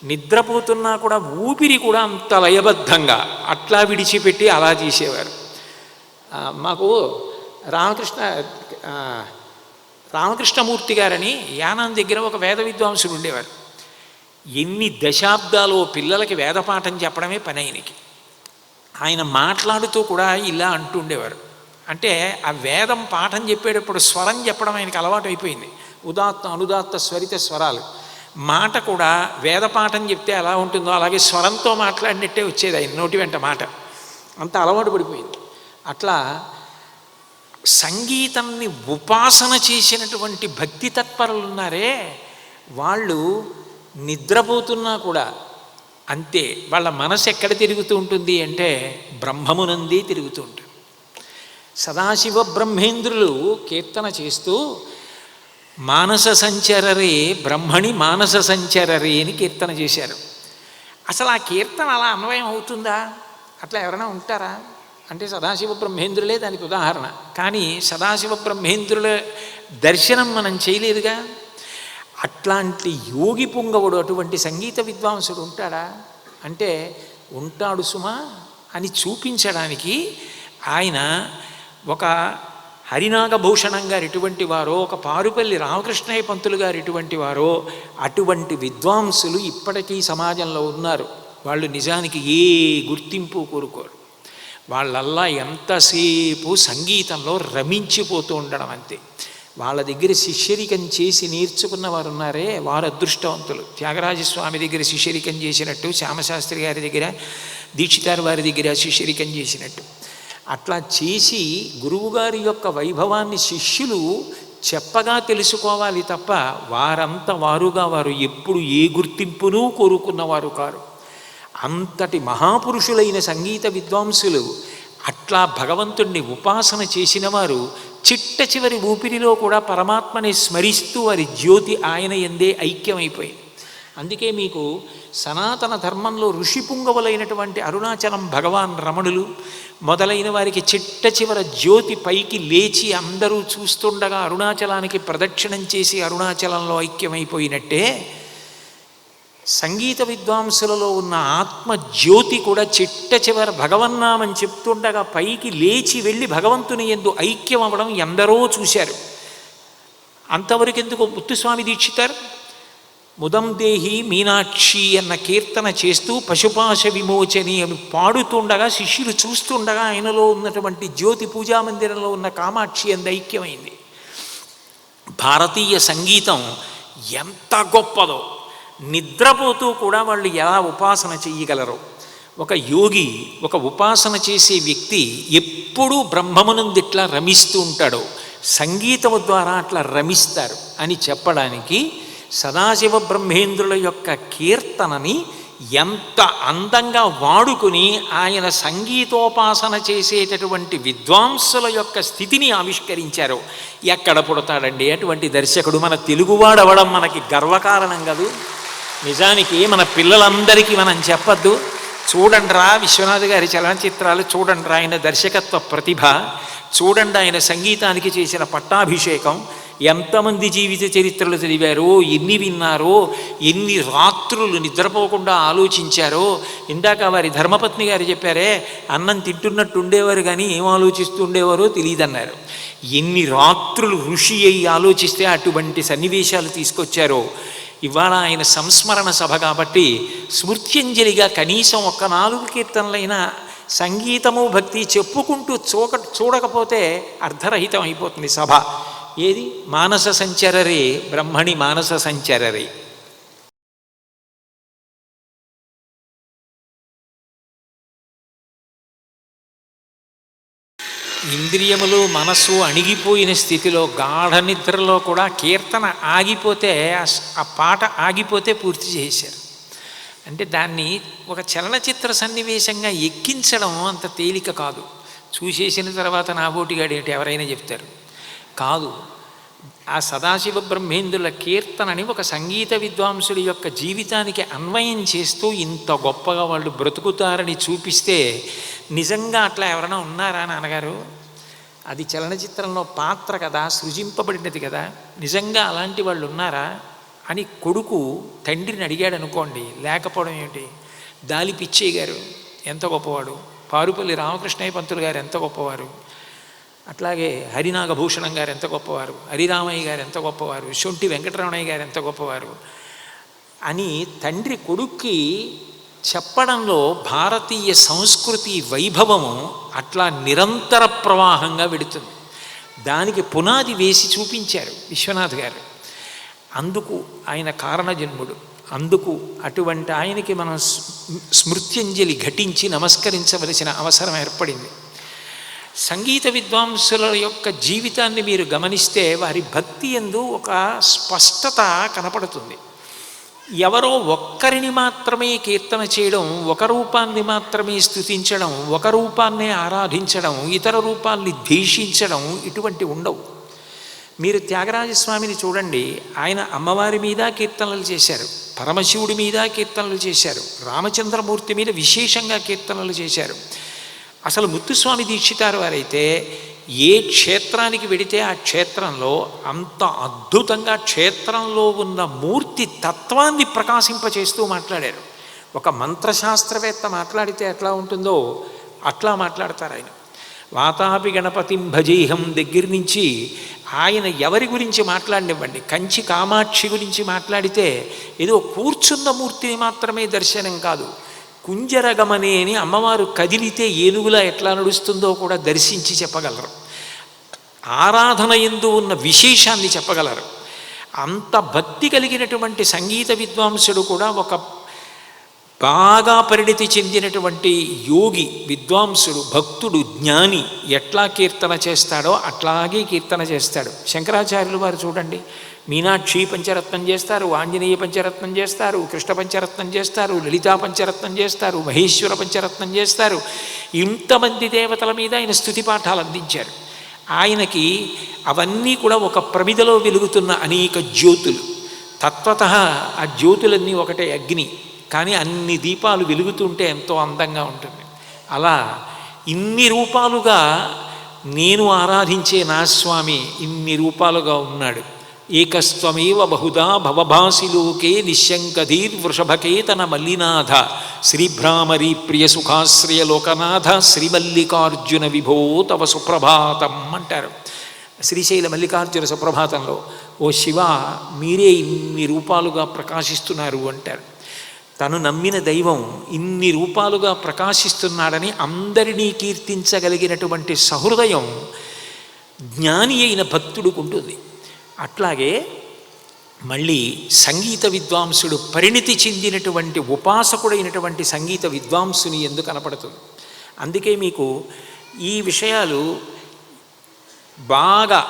నిద్రపోతున్నా కూడా ఊపిరి కూడా అంత లయబద్ధంగా అట్లా విడిచిపెట్టి అలా చేసేవారు. మాకు రామకృష్ణమూర్తి గారని యానం దగ్గర ఒక వేద విద్వాంసుడు ఉండేవారు. ఎన్ని దశాబ్దాలో పిల్లలకి వేదపాఠం చెప్పడమే పని ఆయనకి. ఆయన మాట్లాడుతూ కూడా ఇలా అంటుండేవారు. అంటే ఆ వేదం పాఠం చెప్పేటప్పుడు స్వరం చెప్పడం ఆయనకి అలవాటు అయిపోయింది. ఉదాత్త అనుదాత్త స్వరిత స్వరాలు. మాట కూడా వేదపాఠం చెప్తే ఎలా ఉంటుందో అలాగే స్వరంతో మాట్లాడినట్టే వచ్చేది ఆయన నోటి వెంట మాట. అంత అలవాటు పడిపోయింది. అట్లా సంగీతాన్ని ఉపాసన చేసినటువంటి భక్తి తత్పరులు ఉన్నారే, వాళ్ళు నిద్రపోతున్నా కూడా అంతే. వాళ్ళ మనసు ఎక్కడ తిరుగుతూ ఉంటుంది అంటే బ్రహ్మమునందే తిరుగుతూ ఉంటుంది. సదాశివ బ్రహ్మేంద్రులు కీర్తన చేస్తూ మానస సంచరరే బ్రహ్మణి మానస సంచరరే అని కీర్తన చేశారు. అసలు ఆ కీర్తన అలా అన్వయం అవుతుందా? అట్లా ఎవరైనా ఉంటారా అంటే సదాశివ బ్రహ్మేంద్రులే దానికి ఉదాహరణ. కానీ సదాశివ బ్రహ్మేంద్రుల దర్శనం మనం చేయలేదుగా. అట్లాంటి యోగి పుంగవుడు అటువంటి సంగీత విద్వాంసుడు ఉంటాడా అంటే ఉంటాడు సుమా అని చూపించడానికి ఆయన ఒక హరినాగభూషణం గారు ఎటువంటి వారో, ఒక పారుపల్లి రామకృష్ణయ్య పంతులు గారు ఎటువంటి వారో, అటువంటి విద్వాంసులు ఇప్పటికీ సమాజంలో ఉన్నారు. వాళ్ళు నిజానికి ఏ గుర్తింపు కోరుకోరు. వాళ్ళల్లా ఎంతసేపు సంగీతంలో రమించిపోతూ ఉండడం అంతే. వాళ్ళ దగ్గర శిష్యరికం చేసి నేర్చుకున్న వారు ఉన్నారే, వారు అదృష్టవంతులు. త్యాగరాజస్వామి దగ్గర శిష్యరికం చేసినట్టు, శ్యామశాస్త్రి గారి దగ్గర, దీక్షితార్ వారి దగ్గర శిష్యరికం చేసినట్టు అట్లా చేసి గురువుగారి యొక్క వైభవాన్ని శిష్యులు చెప్పగా తెలుసుకోవాలి తప్ప వారంత వారుగా వారు ఎప్పుడు ఏ గుర్తింపునూ కోరుకున్నవారు కారు. అంతటి మహాపురుషులైన సంగీత విద్వాంసులు అట్లా భగవంతుణ్ణి ఉపాసన చేసిన వారు చిట్ట చివరి ఊపిరిలో కూడా పరమాత్మని స్మరిస్తూ వారి జ్యోతి ఆయన ఎందే ఐక్యమైపోయింది. అందుకే మీకు సనాతన ధర్మంలో ఋషిపుంగవులైనటువంటి అరుణాచలం భగవాన్ రమణులు మొదలైన వారికి చిట్ట చివర జ్యోతి పైకి లేచి అందరూ చూస్తుండగా అరుణాచలానికి ప్రదక్షిణం చేసి అరుణాచలంలో ఐక్యమైపోయినట్టే సంగీత విద్వాంసులలో ఉన్న ఆత్మజ్యోతి కూడా చిట్ట చివర భగవన్నామని చెప్తుండగా పైకి లేచి వెళ్ళి భగవంతుని యందు ఐక్యం అవ్వడం ఎందరో చూశారు. అంతవరకు ఎందుకు ముత్తుస్వామి దీక్షితారు ముదం దేహి మీనాక్షి అన్న కీర్తన చేస్తూ పశుపాశ విమోచని అని పాడుతుండగా శిష్యులు చూస్తుండగా ఆయనలో ఉన్నటువంటి జ్యోతి పూజామందిరంలో ఉన్న కామాక్షి అంత ఐక్యమైంది. భారతీయ సంగీతం ఎంత గొప్పదో నిద్రపోతూ కూడా వాళ్ళు ఎలా ఉపాసన చెయ్యగలరో. ఒక యోగి, ఒక ఉపాసన చేసే వ్యక్తి ఎప్పుడూ బ్రహ్మమునందు ఇట్లా రమిస్తూ ఉంటాడో సంగీతము ద్వారా అట్లా రమిస్తారు అని చెప్పడానికి సదాశివ బ్రహ్మేంద్రుల యొక్క కీర్తనని ఎంత అందంగా వాడుకుని ఆయన సంగీతోపాసన చేసేటటువంటి విద్వాంసుల యొక్క స్థితిని ఆవిష్కరించారు. ఎక్కడ పుడతాడండి అటువంటి దర్శకుడు? మన తెలుగువాడు అవడం మనకి గర్వకారణం కాదు. నిజానికి మన పిల్లలందరికీ మనం చెప్పద్దు, చూడండిరా విశ్వనాథ్ గారి చలనచిత్రాలు, చూడండిరా ఆయన దర్శకత్వ ప్రతిభ, చూడండి ఆయన సంగీతానికి చేసిన పట్టాభిషేకం, ఎంతమంది జీవిత చరిత్రలు చదివారో, ఎన్ని విన్నారో, ఎన్ని రాత్రులు నిద్రపోకుండా ఆలోచించారో. ఇందాక వారి ధర్మపత్ని గారు చెప్పారే, అన్నం తింటున్నట్టు ఉండేవారు కానీ ఏం ఆలోచిస్తూ ఉండేవారో తెలియదన్నారు. ఎన్ని రాత్రులు ఋషి అయి ఆలోచిస్తే అటువంటి సన్నివేశాలు తీసుకొచ్చారో. ఇవాళ ఆయన సంస్మరణ సభ కాబట్టి స్మృత్యంజలిగా కనీసం ఒక్క 4 కీర్తనలైనా సంగీతము భక్తి చెప్పుకుంటూ చూడకపోతే అర్ధరహితం అయిపోతుంది సభ. ఏది మానస సంచరరే బ్రహ్మణి మానస సంచరరే. ఇంద్రియములు మనస్సు అణిగిపోయిన స్థితిలో గాఢ నిద్రలో కూడా కీర్తన ఆగిపోతే, ఆ పాట ఆగిపోతే పూర్తి చేశారు. అంటే దాన్ని ఒక చలనచిత్ర సన్నివేశంగా ఎక్కించడం అంత తేలిక కాదు. చూసేసిన తర్వాత నాబోటిగాడు ఏంటి ఎవరైనా చెప్తారు కాదు. ఆ సదాశివ బ్రహ్మేంద్రుల కీర్తనని ఒక సంగీత విద్వాంసుడి యొక్క జీవితానికి అన్వయం చేస్తూ ఇంత గొప్పగా వాళ్ళు బ్రతుకుతారని చూపిస్తే నిజంగా అట్లా ఎవరైనా ఉన్నారా నాన్నగారు? అది చలనచిత్రంలో పాత్ర కదా, సృజింపబడినది కదా, నిజంగా అలాంటి వాళ్ళు ఉన్నారా అని కొడుకు తండ్రిని అడిగాడు అనుకోండి. లేకపోవడం ఏమిటి? దాలి పిచ్చయ్య గారు ఎంత గొప్పవాడు, పారుపల్లి రామకృష్ణయ్య పంతులు గారు ఎంత గొప్పవారు, అట్లాగే హరినాగభూషణం గారు ఎంత గొప్పవారు, హరిరామయ్య గారు ఎంత గొప్పవారు, శొంఠి వెంకటరమణయ్య గారు ఎంత గొప్పవారు అని తండ్రి కొడుక్కి చెప్పడంలో భారతీయ సంస్కృతి వైభవము అట్లా నిరంతర ప్రవాహంగా వెడుతుంది. దానికి పునాది వేసి చూపించారు విశ్వనాథ్ గారు. అందుకు ఆయన కారణజన్ముడు. అందుకు అటువంటి ఆయనకి మనం స్మృత్యంజలి ఘటించి నమస్కరించవలసిన అవసరం ఏర్పడింది. సంగీత విద్వాంసుల యొక్క జీవితాన్ని మీరు గమనిస్తే వారి భక్తి యందు ఒక స్పష్టత కనపడుతుంది. ఎవరో ఒక్కరిని మాత్రమే కీర్తన చేయడం, ఒక రూపాన్ని మాత్రమే స్తుతించడం, ఒక రూపాన్నే ఆరాధించడం, ఇతర రూపాల్ని ద్వేషించడం ఇటువంటి ఉండవు. మీరు త్యాగరాజస్వామిని చూడండి, ఆయన అమ్మవారి మీద కీర్తనలు చేశారు, పరమశివుడి మీద కీర్తనలు చేశారు, రామచంద్రమూర్తి మీద విశేషంగా కీర్తనలు చేశారు. అసలు ముత్తుస్వామి దీక్షితారు వారైతే ఏ క్షేత్రానికి వెడితే ఆ క్షేత్రంలో అంత అద్భుతంగా క్షేత్రంలో ఉన్న మూర్తి తత్వాన్ని ప్రకాశింపచేస్తూ మాట్లాడారు. ఒక మంత్రశాస్త్రవేత్త మాట్లాడితే ఎట్లా ఉంటుందో అట్లా మాట్లాడతారు ఆయన. వాతాపి గణపతిం భజేహం దగ్గర నుంచి ఆయన ఎవరి గురించి మాట్లాడినివ్వండి, కంచి కామాక్షి గురించి మాట్లాడితే ఏదో కూర్చున్న మూర్తిని మాత్రమే దర్శనం కాదు, కుంజరగమనే అని అమ్మవారు కదిలితే ఏనుగులా ఎట్లా నడుస్తుందో కూడా దర్శించి చెప్పగలరు. ఆరాధన యందు ఉన్న విశేషాన్ని చెప్పగలరు. అంత భక్తి కలిగినటువంటి సంగీత విద్వాంసుడు కూడా ఒక బాగా పరిణితి చెందినటువంటి యోగి, విద్వాంసుడు, భక్తుడు, జ్ఞాని ఎట్లా కీర్తన చేస్తాడో అట్లాగే కీర్తన చేస్తాడు. శంకరాచార్యులు వారు చూడండి, మీనాక్షి పంచరత్నం చేస్తారు, ఆంజనేయ పంచరత్నం చేస్తారు, కృష్ణ పంచరత్నం చేస్తారు, లలితా పంచరత్నం చేస్తారు, మహేశ్వర పంచరత్నం చేస్తారు. ఇంతమంది దేవతల మీద ఆయన స్తుతి పాఠాలు అందించారు. ఆయనకి అవన్నీ కూడా ఒక ప్రమిదలో వెలుగుతున్న అనేక జ్యోతులు. తత్వతః ఆ జ్యోతులన్నీ ఒకటే అగ్ని, కానీ అన్ని దీపాలు వెలుగుతుంటే ఎంతో అందంగా ఉంటుంది. అలా ఇన్ని రూపాలుగా నేను ఆరాధించే నా స్వామి ఇన్ని రూపాలుగా ఉన్నాడు. ఏకస్త్వమేవ బహుదా భవభాసిలోకే నిశ్శంకధీర్వృషభకేతన మల్లినాథ శ్రీభ్రామరీ ప్రియ సుఖాశ్రయ లోకనాథ శ్రీమల్లికార్జున విభో తవ సుప్రభాతం అంటారు శ్రీశైల మల్లికార్జున సుప్రభాతంలో. ఓ శివ, మీరే ఇన్ని రూపాలుగా ప్రకాశిస్తున్నారు అంటారు. తను నమ్మిన దైవం ఇన్ని రూపాలుగా ప్రకాశిస్తున్నాడని అందరినీ కీర్తించగలిగినటువంటి సహృదయం జ్ఞాని అయిన భక్తుడికి ఉంటుంది. అట్లాగే మళ్ళీ సంగీత విద్వాంసుడు పరిణితి చెందినటువంటి ఉపాసకుడైనటువంటి సంగీత విద్వాంసుని ఎందుకు కనపడుతుంది. అందుకే మీకు ఈ విషయాలు బాగా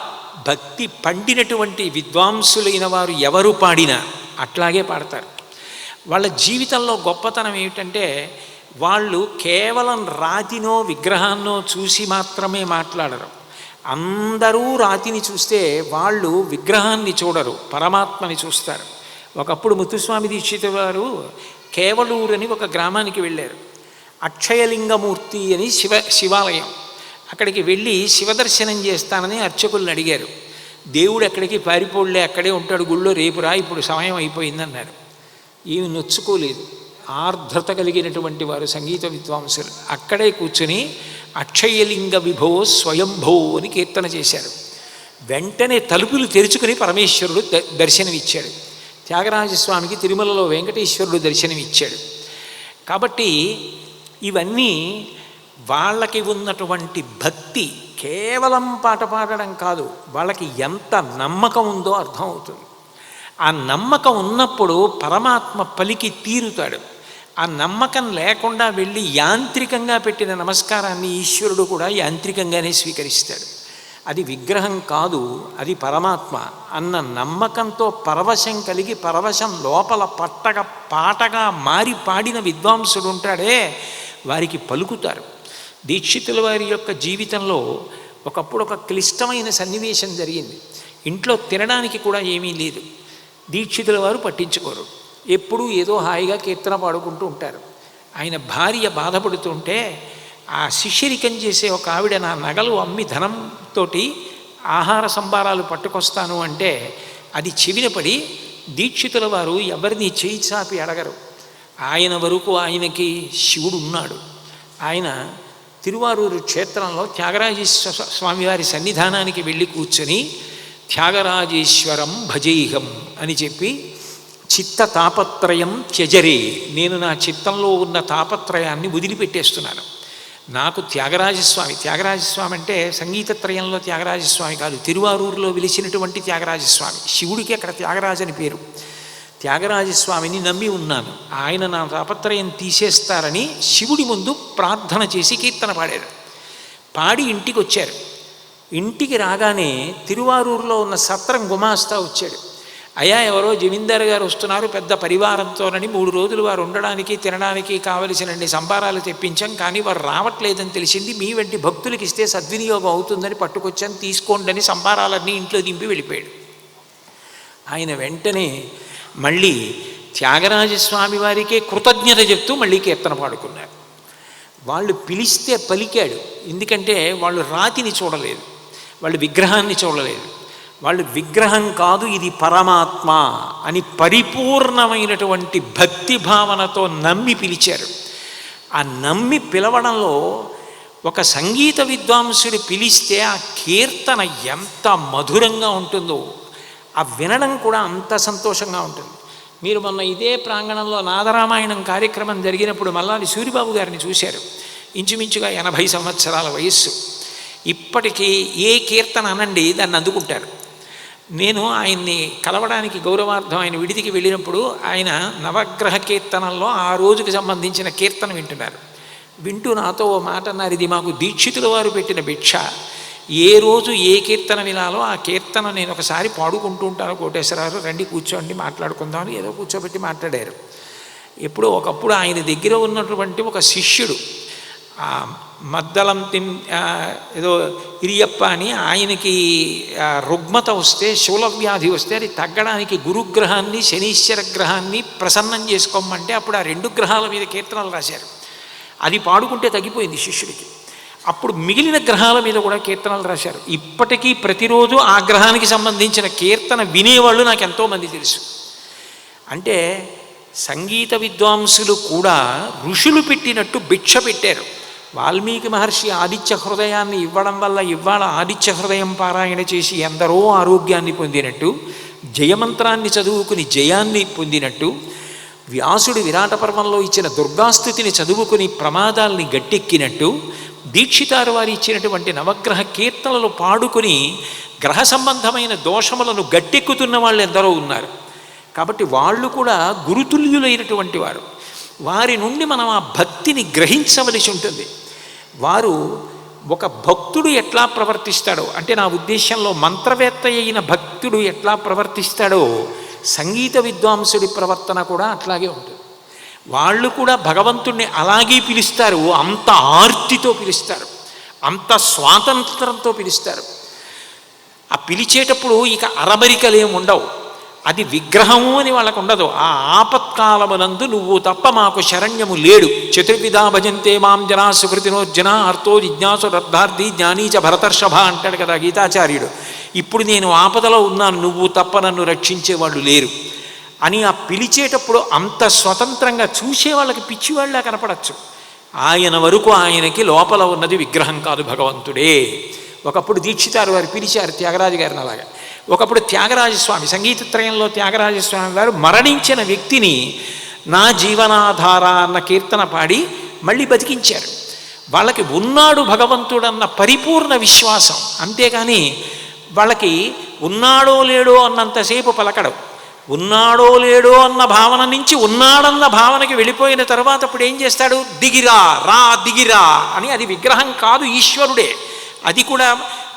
భక్తి పండినటువంటి విద్వాంసులైన వారు ఎవరు పాడినా అట్లాగే పాడతారు. వాళ్ళ జీవితంలో గొప్పతనం ఏమిటంటే వాళ్ళు కేవలం రాతినో విగ్రహాన్నో చూసి మాత్రమే మాట్లాడరు. అందరూ రాతిని చూస్తే వాళ్ళు విగ్రహాన్ని చూడరు, పరమాత్మని చూస్తారు. ఒకప్పుడు ముత్తుస్వామి దీక్షిత వారు కేవలూరు అని ఒక గ్రామానికి వెళ్ళారు. అక్షయలింగమూర్తి అని శివాలయం. అక్కడికి వెళ్ళి శివదర్శనం చేస్తానని అర్చకుల్ని అడిగారు. దేవుడు ఎక్కడికి పారిపోలే, అక్కడే ఉంటాడు గుళ్ళో, రేపు రా, ఇప్పుడు సమయం అయిపోయిందన్నారు. ఏమి నొచ్చుకోలేదు. ఆర్ద్రత కలిగినటువంటి వారు సంగీత విద్వాంసులు. అక్కడే కూర్చుని అక్షయలింగ విభో స్వయంభో అని కీర్తన చేశారు. వెంటనే తలుపులు తెరుచుకుని పరమేశ్వరుడు దర్శనమిచ్చాడు. త్యాగరాజస్వామికి తిరుమలలో వెంకటేశ్వరుడు దర్శనమిచ్చాడు. కాబట్టి ఇవన్నీ వాళ్ళకి ఉన్నటువంటి భక్తి కేవలం పాట పాడడం కాదు, వాళ్ళకి ఎంత నమ్మకం ఉందో అర్థమవుతుంది. ఆ నమ్మకం ఉన్నప్పుడు పరమాత్మ పలికి తీరుతాడు. ఆ నమ్మకం లేకుండా వెళ్ళి యాంత్రికంగా పెట్టిన నమస్కారాన్ని ఈశ్వరుడు కూడా యాంత్రికంగానే స్వీకరిస్తాడు. అది విగ్రహం కాదు, అది పరమాత్మ అన్న నమ్మకంతో పరవశం కలిగి పరవశం లోపల పాటగా మారి పాడిన విద్వాంసుడు ఉంటాడే, వారికి పలుకుతారు. దీక్షితుల వారి యొక్క జీవితంలో ఒకప్పుడు ఒక క్లిష్టమైన సన్నివేశం జరిగింది. ఇంట్లో తినడానికి కూడా ఏమీ లేదు. దీక్షితుల వారు పట్టించుకోరు, ఎప్పుడూ ఏదో హాయిగా కీర్తన పాడుకుంటూ ఉంటారు. ఆయన భార్య బాధపడుతుంటే ఆ శిష్యరికం చేసే ఒక ఆవిడ నా నగలు అమ్మి ధనంతో ఆహార సంభారాలు పట్టుకొస్తాను అంటే అది చెవిన పడి దీక్షితుల వారు ఎవరిని చేయి చాపి అడగరు. ఆయన వరకు ఆయనకి శివుడు ఉన్నాడు. ఆయన తిరువారూరు క్షేత్రంలో త్యాగరాజేశ్వర స్వామివారి సన్నిధానానికి వెళ్ళి కూర్చొని త్యాగరాజేశ్వరం భజేహం అని చెప్పి చిత్త తాపత్రయం త్యజరే, నేను నా చిత్తంలో ఉన్న తాపత్రయాన్ని వదిలిపెట్టేస్తున్నాను. నాకు త్యాగరాజస్వామి అంటే సంగీతత్రయంలో త్యాగరాజస్వామి కాదు, తిరువారూరులో వెలిసినటువంటి త్యాగరాజస్వామి. శివుడికి అక్కడ త్యాగరాజు అని పేరు. త్యాగరాజస్వామిని నమ్మి ఉన్నాను, ఆయన నా తాపత్రయం తీసేస్తారని శివుడి ముందు ప్రార్థన చేసి కీర్తన పాడారు. పాడి ఇంటికి వచ్చారు. ఇంటికి రాగానే తిరువారూరులో ఉన్న సత్రం గుమాస్తా వచ్చాడు. అయ్యా, ఎవరో జమీందారు గారు వస్తున్నారు పెద్ద పరివారంతోనని 3 రోజులు వారు ఉండడానికి తినడానికి కావలసినన్ని సంభారాలు తెప్పించాం, కానీ వారు రావట్లేదని తెలిసింది. మీ వంటి భక్తులకి ఇస్తే సద్వినియోగం అవుతుందని పట్టుకొచ్చాను, తీసుకోండి అని సంభారాలన్నీ ఇంట్లో దింపి వెళ్ళిపోయాడు. ఆయన వెంటనే మళ్ళీ త్యాగరాజస్వామి వారికే కృతజ్ఞత చెప్తూ మళ్ళీ కీర్తన పాడుకున్నారు. వాళ్ళు పిలిస్తే పలికాడు. ఎందుకంటే వాళ్ళు రాతిని చూడలేదు, వాళ్ళు విగ్రహాన్ని చూడలేదు. వాళ్ళు విగ్రహం కాదు, ఇది పరమాత్మ అని పరిపూర్ణమైనటువంటి భక్తి భావనతో నమ్మి పిలిచారు. ఆ నమ్మి పిలవడంలో ఒక సంగీత విద్వాంసుడు పిలిస్తే ఆ కీర్తన ఎంత మధురంగా ఉంటుందో, ఆ వినడం కూడా అంత సంతోషంగా ఉంటుంది. మీరు మొన్న ఇదే ప్రాంగణంలో నాదరామాయణం కార్యక్రమం జరిగినప్పుడు మల్లాది సూరిబాబు గారిని చూశారు. ఇంచుమించుగా 80 సంవత్సరాల వయస్సు. ఇప్పటికీ ఏ కీర్తన అనండి దాన్ని అందుకుంటారు. నేను ఆయన్ని కలవడానికి గౌరవార్థం ఆయన విడిదికి వెళ్ళినప్పుడు ఆయన నవగ్రహ కీర్తనల్లో ఆ రోజుకి సంబంధించిన కీర్తన వింటున్నారు. వింటూ నాతో ఓ మాట అన్నారు, ఇది మాకు దీక్షితుల వారు పెట్టిన భిక్ష. ఏ రోజు ఏ కీర్తన వినాలో ఆ కీర్తన నేను ఒకసారి పాడుకుంటూ ఉంటాను, కోటేశ్వరరావు రండి కూర్చోండి మాట్లాడుకుందామని ఏదో కూర్చోబెట్టి మాట్లాడారు. ఎప్పుడో ఒకప్పుడు ఆయన దగ్గర ఉన్నటువంటి ఒక శిష్యుడు ఆ మద్దలం ఏదో ఇరియప్ప అని ఆయనకి రుగ్మత వస్తే, శూలవ్యాధి వస్తే అది తగ్గడానికి గురుగ్రహాన్ని శనీశ్వర గ్రహాన్ని ప్రసన్నం చేసుకోమంటే అప్పుడు ఆ 2 గ్రహాల మీద కీర్తనలు రాశారు. అది పాడుకుంటే తగ్గిపోయింది శిష్యుడికి. అప్పుడు మిగిలిన గ్రహాల మీద కూడా కీర్తనలు రాశారు. ఇప్పటికీ ప్రతిరోజు ఆ గ్రహానికి సంబంధించిన కీర్తన వినేవాళ్ళు నాకు ఎంతోమంది తెలుసు. అంటే సంగీత విద్వాంసులు కూడా ఋషులు పెట్టినట్టు భిక్ష పెట్టారు. వాల్మీకి మహర్షి ఆదిత్య హృదయాన్ని ఇవ్వడం వల్ల ఇవాళ ఆదిత్య హృదయం పారాయణ చేసి ఎందరో ఆరోగ్యాన్ని పొందినట్టు, జయమంత్రాన్ని చదువుకుని జయాన్ని పొందినట్టు, వ్యాసుడు విరాట పర్వంలో ఇచ్చిన దుర్గాస్తుతిని చదువుకుని ప్రమాదాల్ని గట్టెక్కినట్టు, దీక్షితారు వారు ఇచ్చినటువంటి నవగ్రహ కీర్తనలు పాడుకుని గ్రహ సంబంధమైన దోషములను గట్టెక్కుతున్న వాళ్ళు ఎందరో ఉన్నారు. కాబట్టి వాళ్ళు కూడా గురుతుల్యులైనటువంటి వారు. వారి నుండి మనం ఆ భక్తిని గ్రహించవలసి ఉంటుంది. వారు ఒక భక్తుడు ఎట్లా ప్రవర్తిస్తాడో, అంటే నా ఉద్దేశంలో మంత్రవేత్త అయిన భక్తుడు ఎట్లా ప్రవర్తిస్తాడో సంగీత విద్వాంసుడి ప్రవర్తన కూడా అట్లాగే ఉంటుంది. వాళ్ళు కూడా భగవంతుణ్ణి అలాగే పిలుస్తారు, అంత ఆర్తితో పిలుస్తారు, అంత స్వాతంత్రంతో పిలుస్తారు. ఆ పిలిచేటప్పుడు ఇక అరబరికలేం ఉండవు. అది విగ్రహము అని వాళ్ళకు ఉండదు. ఆ ఆపత్కాలమునందు నువ్వు తప్ప మాకు శరణ్యము లేడు. చతుర్విధా భజంతే మాం జనా సుకృతినోర్జన అర్థో జిజ్ఞాసు రద్ధార్థి జ్ఞానీచ భరతర్షభ అంటాడు కదా గీతాచార్యుడు. ఇప్పుడు నేను ఆపదలో ఉన్నాను, నువ్వు తప్ప నన్ను రక్షించేవాళ్ళు లేరు అని ఆ పిలిచేటప్పుడు అంత స్వతంత్రంగా చూసే వాళ్ళకి పిచ్చివాళ్ళ కనపడచ్చు. ఆయన వరకు ఆయనకి లోపల ఉన్నది విగ్రహం కాదు, భగవంతుడే. ఒకప్పుడు దీక్షితారు వారు పిలిచారు త్యాగరాజు గారిని అలాగా. ఒకప్పుడు త్యాగరాజస్వామి, సంగీతత్రయంలో త్యాగరాజస్వామి వారు మరణించిన వ్యక్తిని నా జీవనాధార అన్న కీర్తన పాడి మళ్ళీ బతికించారు. వాళ్ళకి ఉన్నాడు భగవంతుడన్న పరిపూర్ణ విశ్వాసం. అంతేకాని వాళ్ళకి ఉన్నాడో లేడో అన్నంతసేపు పలకడం. ఉన్నాడో లేడో అన్న భావన నుంచి ఉన్నాడన్న భావనకి వెళ్ళిపోయిన తర్వాత అప్పుడు ఏం చేస్తాడు? దిగిరా రా దిగిరా అని. అది విగ్రహం కాదు, ఈశ్వరుడే. అది కూడా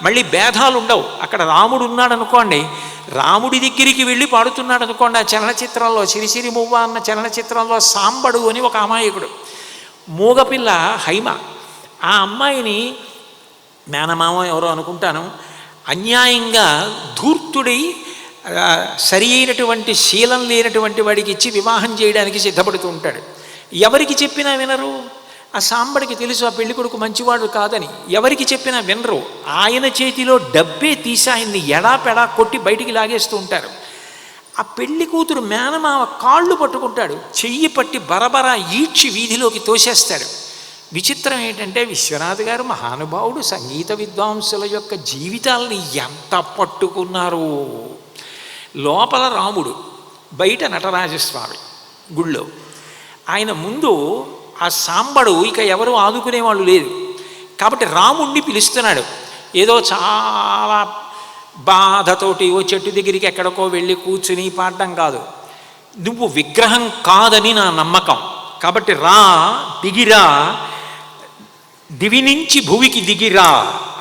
మళ్ళీ భేదాలు ఉండవు. అక్కడ రాముడు ఉన్నాడు అనుకోండి, రాముడి దగ్గరికి వెళ్ళి పాడుతున్నాడు అనుకోండి. ఆ చలనచిత్రంలో సిరిసిరి మువ్వ అన్న చలనచిత్రంలో సాంబడు అని ఒక అమాయకుడు, మూగపిల్ల హైమ, ఆ అమ్మాయిని మేనమామ ఎవరో అనుకుంటాను అన్యాయంగా ధూర్తుడై సరి అయినటువంటి శీలం లేనటువంటి వాడికి ఇచ్చి వివాహం చేయడానికి సిద్ధపడుతూ ఉంటాడు. ఎవరికి చెప్పినా వినరు. ఆ సాంబడికి తెలుసు ఆ పెళ్లి కొడుకు మంచివాడు కాదని. ఎవరికి చెప్పినా వినరు. ఆయన చేతిలో డబ్బే తీసి ఆయన్ని ఎడాపెడా కొట్టి బయటికి లాగేస్తూ ఉంటారు. ఆ పెళ్లి కూతురు మేనమామ కాళ్ళు పట్టుకుంటాడు, చెయ్యి పట్టి బరబరా ఈడ్చి వీధిలోకి తోసేస్తాడు. విచిత్రం ఏంటంటే విశ్వనాథ్ గారు మహానుభావుడు, సంగీత విద్వాంసుల యొక్క జీవితాలని ఎంత పట్టుకున్నారు. లోపల రాముడు, బయట నటరాజస్వామి గుళ్ళో. ఆయన ముందు ఆ సాంబడు ఇక ఎవరు ఆదుకునేవాళ్ళు లేదు. కాబట్టి రాముణ్ణి పిలుస్తున్నాడు. ఏదో చాలా బాధతోటి ఓ చెట్టు దగ్గరికి ఎక్కడికో వెళ్ళి కూర్చుని పాడడం కాదు. నువ్వు విగ్రహం కాదని నా నమ్మకం, కాబట్టి రా దిగిరా, దివి నుంచి భువికి దిగిరా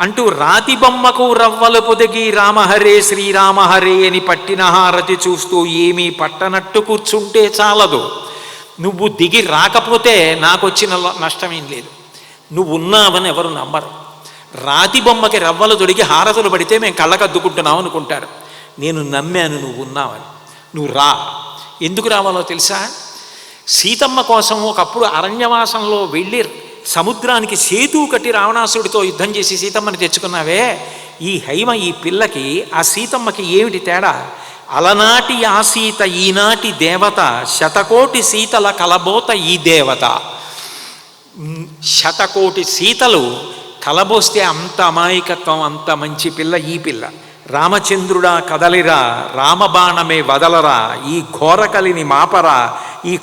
అంటూ రాతి బొమ్మకు రవ్వలు పొదిగి రామహరే శ్రీరామహరే అని పట్టిన హారతి చూస్తూ ఏమీ పట్టనట్టు కూర్చుంటే చాలదు. నువ్వు దిగి రాకపోతే నాకు వచ్చిన నష్టమేం లేదు. నువ్వు ఉన్నావని ఎవరు నమ్మరు. రాతి బొమ్మకి రవ్వలు తొడిగి హారతులు పడితే మేము కళ్ళకద్దుకుంటున్నావు అనుకుంటారు. నేను నమ్మాను నువ్వు ఉన్నావని. నువ్వు రా. ఎందుకు రావాలో తెలుసా? సీతమ్మ కోసం ఒకప్పుడు అరణ్యవాసంలో వెళ్ళి సముద్రానికి సేతువు కట్టి రావణాసుడితో యుద్ధం చేసి సీతమ్మని తెచ్చుకున్నావే, ఈ హైమ ఈ పిల్లకి ఆ సీతమ్మకి ఏమిటి తేడా? అలనాటి ఆ సీత ఈనాటి దేవత, శతకోటి సీతల కలబోత ఈ దేవత. శతకోటి సీతలు కలబోస్తే అంత అమాయకత్వం, అంత మంచి పిల్ల ఈ పిల్ల. రామచంద్రుడా కదలిరా, రామబాణమే వదలరా, ఈ ఘోరకలిని మాపరా, ఈ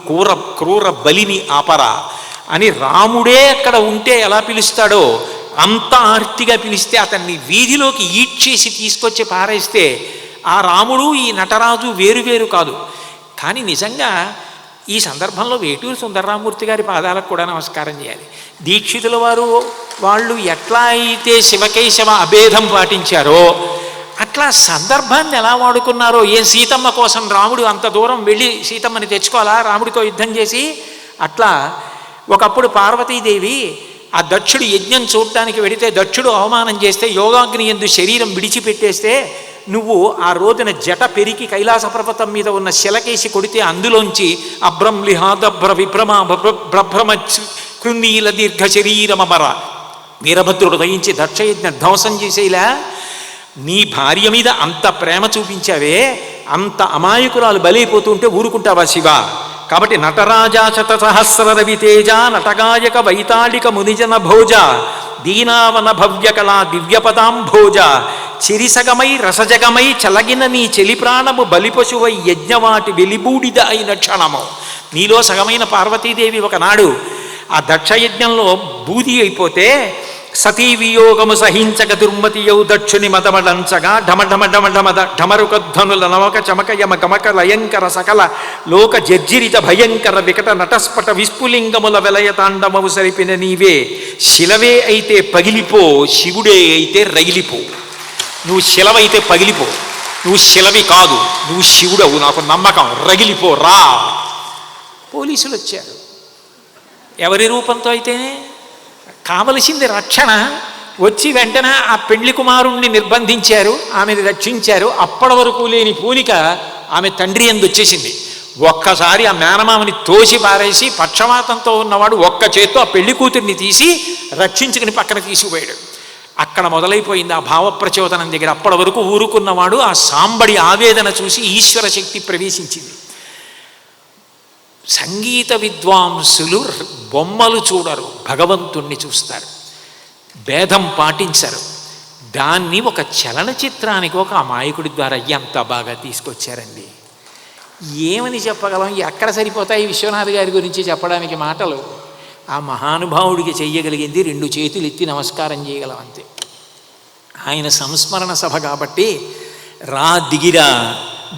క్రూర బలిని ఆపరా అని రాముడే అక్కడ ఉంటే ఎలా పిలుస్తాడో అంత ఆర్తిగా పిలిస్తే అతన్ని వీధిలోకి ఈడ్చేసి తీసుకొచ్చి పారేస్తే ఆ రాముడు ఈ నటరాజు వేరువేరు కాదు. కానీ నిజంగా ఈ సందర్భంలో వేటూరు సుందరరామూర్తి గారి పాదాలకు కూడా నమస్కారం చేయాలి. దీక్షితుల వారు వాళ్ళు ఎట్లా అయితే శివకేశవ అభేదం పాటించారో అట్లా సందర్భాన్ని ఎలా వాడుకున్నారో. ఏ సీతమ్మ కోసం రాముడు అంత దూరం వెళ్ళి సీతమ్మని తెచ్చుకోవాలా రాముడితో యుద్ధం చేసి? అట్లా ఒకప్పుడు పార్వతీదేవి ఆ దక్షుడు యజ్ఞం చూడటానికి వెడితే దక్షుడు అవమానం చేస్తే యోగాగ్ని యందు శరీరం విడిచిపెట్టేస్తే నువ్వు ఆ రోజున జట పెరికి కైలాస పర్వతం మీద ఉన్న శిలకేసి కొడితే అందులోంచి అబ్రంలిహాదభ్ర విభ్రమ భ్రభ్రమ కృందీల దీర్ఘ శరీరమర వీరభద్రుడు దయించి దక్షయజ్ఞ ధ్వంసం చేసేలా నీ భార్య మీద అంత ప్రేమ చూపించావే, అంత అమాయకురాలు బలైపోతుంటే ఊరుకుంటావా శివ? కాబట్టి నటరాజా శత సహస్ర రవితేజ నటగాయక వైతాళిక మునిజన భోజ దీనావన భవ్యకళా దివ్యపదాంభోజ చిరిసగమై రసజగమై చలగిన నీ చెలి ప్రాణము బలిపశువై యజ్ఞవాటి వెలిబూడిద అయిన క్షణము. నీలో సగమైన పార్వతీదేవి ఒకనాడు ఆ దక్షయజ్ఞంలో బూది అయిపోతే సతీ వియోగము సహించక దుర్మతియౌ దక్షుని మదమడంచగా ఢమ ఢమ ఢమ ఢమ ఢమరుకధ్వనుల నవక చమక యమ గమక లయంకర సకల లోక జర్జిరిత భయంకర వికట నటస్పట విస్ఫులింగముల వెలయ తాండమవు సరిపిన నీవే. శిలవే అయితే పగిలిపో, శివుడే అయితే రగిలిపో. నువ్వు శిలవైతే పగిలిపో, నువ్వు శిలవి కాదు, నువ్వు శివుడవు, నాకు నమ్మకం, రగిలిపో రా. పోలీసులు వచ్చారు. ఎవరి రూపంతో అయితేనే కావలసింది రక్షణ. వచ్చి వెంటనే ఆ పెళ్లి కుమారుణ్ణి నిర్బంధించారు, ఆమెను రక్షించారు. అప్పటి వరకు లేని పూనిక ఆమె తండ్రి యందు వచ్చేసింది. ఒక్కసారి ఆ మేనమామని తోసి పారేసి పక్షవాతంతో ఉన్నవాడు ఒక్క చేత్తో ఆ పెళ్లి కూతుర్ని తీసి రక్షించుకుని పక్కన తీసుకుపోయాడు. అక్కడ మొదలైపోయింది ఆ భావప్రచోదనం దగ్గర. అప్పటి వరకు ఊరుకున్నవాడు ఆ సాంబడి ఆవేదన చూసి ఈశ్వర శక్తి ప్రవేశించింది. సంగీత విద్వాంసులు బొమ్మలు చూడరు, భగవంతుణ్ణి చూస్తారు, భేదం పాటించరు. దాన్ని ఒక చలనచిత్రానికి ఒక అమాయకుడి ద్వారా ఎంత బాగా తీసుకొచ్చారండి. ఏమని చెప్పగలం? ఎక్కడ సరిపోతాయి విశ్వనాథ్ గారి గురించి చెప్పడానికి మాటలు? ఆ మహానుభావుడికి చెయ్యగలిగింది 2 చేతులు ఎత్తి నమస్కారం చేయగలం అంతే. ఆయన సంస్మరణ సభ కాబట్టి రా దిగిరా,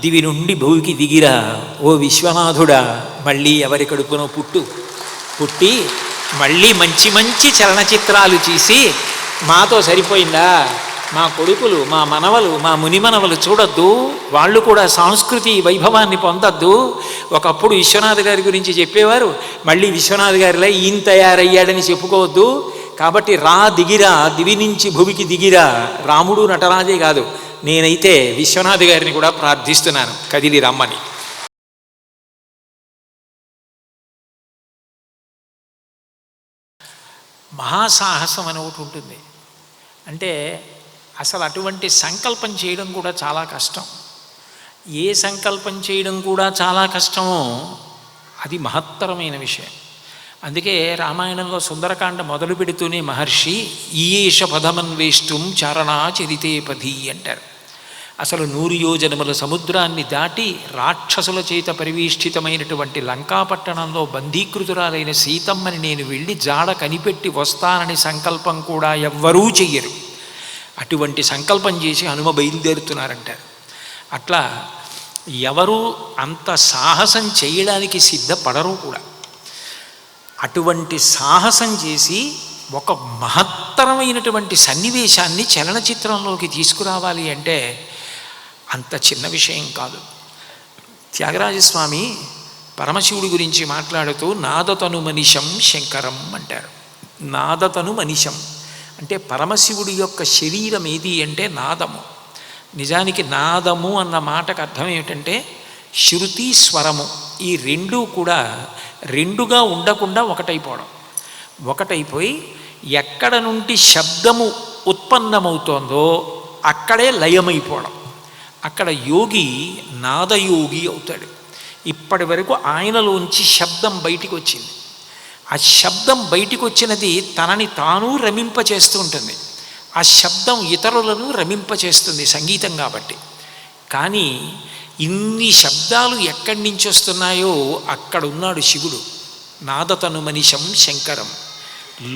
దివి నుండి భూమికి దిగిరా, ఓ విశ్వనాథుడా, మళ్ళీ ఎవరి కడుపునో పుట్టి మళ్ళీ మంచి మంచి చలనచిత్రాలు చేసి మాతో సరిపోయిందా, మా కొడుకులు, మా మనవలు, మా మునిమనవలు చూడొద్దు, వాళ్ళు కూడా సంస్కృతి వైభవాన్ని పొందొద్దు. ఒకప్పుడు విశ్వనాథ్ గారి గురించి చెప్పేవారు, మళ్ళీ విశ్వనాథ్ గారిలా ఈయన తయారయ్యాడని చెప్పుకోవద్దు. కాబట్టి రా దిగిరా, దివి నుంచి భువికి దిగిరా. రాముడు నటరాజే కాదు, నేనైతే విశ్వనాథ్ గారిని కూడా ప్రార్థిస్తున్నాను కదిలి రమ్మని. మహాసాహసం అని ఒకటి ఉంటుంది. అంటే అసలు అటువంటి సంకల్పం చేయడం కూడా చాలా కష్టం. ఏ సంకల్పం చేయడం కూడా చాలా కష్టమో అది మహత్తరమైన విషయం. అందుకే రామాయణంలో సుందరకాండ మొదలు పెడుతూనే మహర్షి ఈయేష పదమన్వేష్టం చారణాచరితే పది అంటారు. అసలు 100 యోజనముల సముద్రాన్ని దాటి రాక్షసుల చేత పరివేష్టితమైనటువంటి లంకాపట్టణంలో బంధీకృతురాలైన సీతమ్మని నేను వెళ్ళి జాడ కనిపెట్టి వస్తానని సంకల్పం కూడా ఎవ్వరూ చెయ్యరు. అటువంటి సంకల్పం చేసి హనుమ బయలుదేరుతున్నారంటారు. అట్లా ఎవరు అంత సాహసం చేయడానికి సిద్ధపడరు కూడా. అటువంటి సాహసం చేసి ఒక మహత్తరమైనటువంటి సన్నివేశాన్ని చలనచిత్రంలోకి తీసుకురావాలి అంటే అంత చిన్న విషయం కాదు. త్యాగరాజస్వామి పరమశివుడి గురించి మాట్లాడుతూ నాదతను మనిషం శంకరం అంటారు. నాదతను మనిషం అంటే పరమశివుడి యొక్క శరీరం ఏది అంటే నాదము. నిజానికి నాదము అన్న మాటకు అర్థం ఏమిటంటే శృతి స్వరము, ఈ రెండూ కూడా రెండుగా ఉండకుండా ఒకటైపోవడం. ఒకటైపోయి ఎక్కడ నుండి శబ్దము ఉత్పన్నమవుతోందో అక్కడే లయమైపోవడం. అక్కడ యోగి నాదయోగి అవుతాడు. ఇప్పటి వరకు ఆయనలోంచి శబ్దం బయటికి వచ్చింది. ఆ శబ్దం బయటికి వచ్చినది తనని తాను రమింపచేస్తూ ఉంటుంది. ఆ శబ్దం ఇతరులను రమింపచేస్తుంది సంగీతం కాబట్టి. కానీ ఇన్ని శబ్దాలు ఎక్కడి నుంచి వస్తున్నాయో అక్కడ ఉన్నాడు శివుడు. నాదతను మనిషం శంకరం.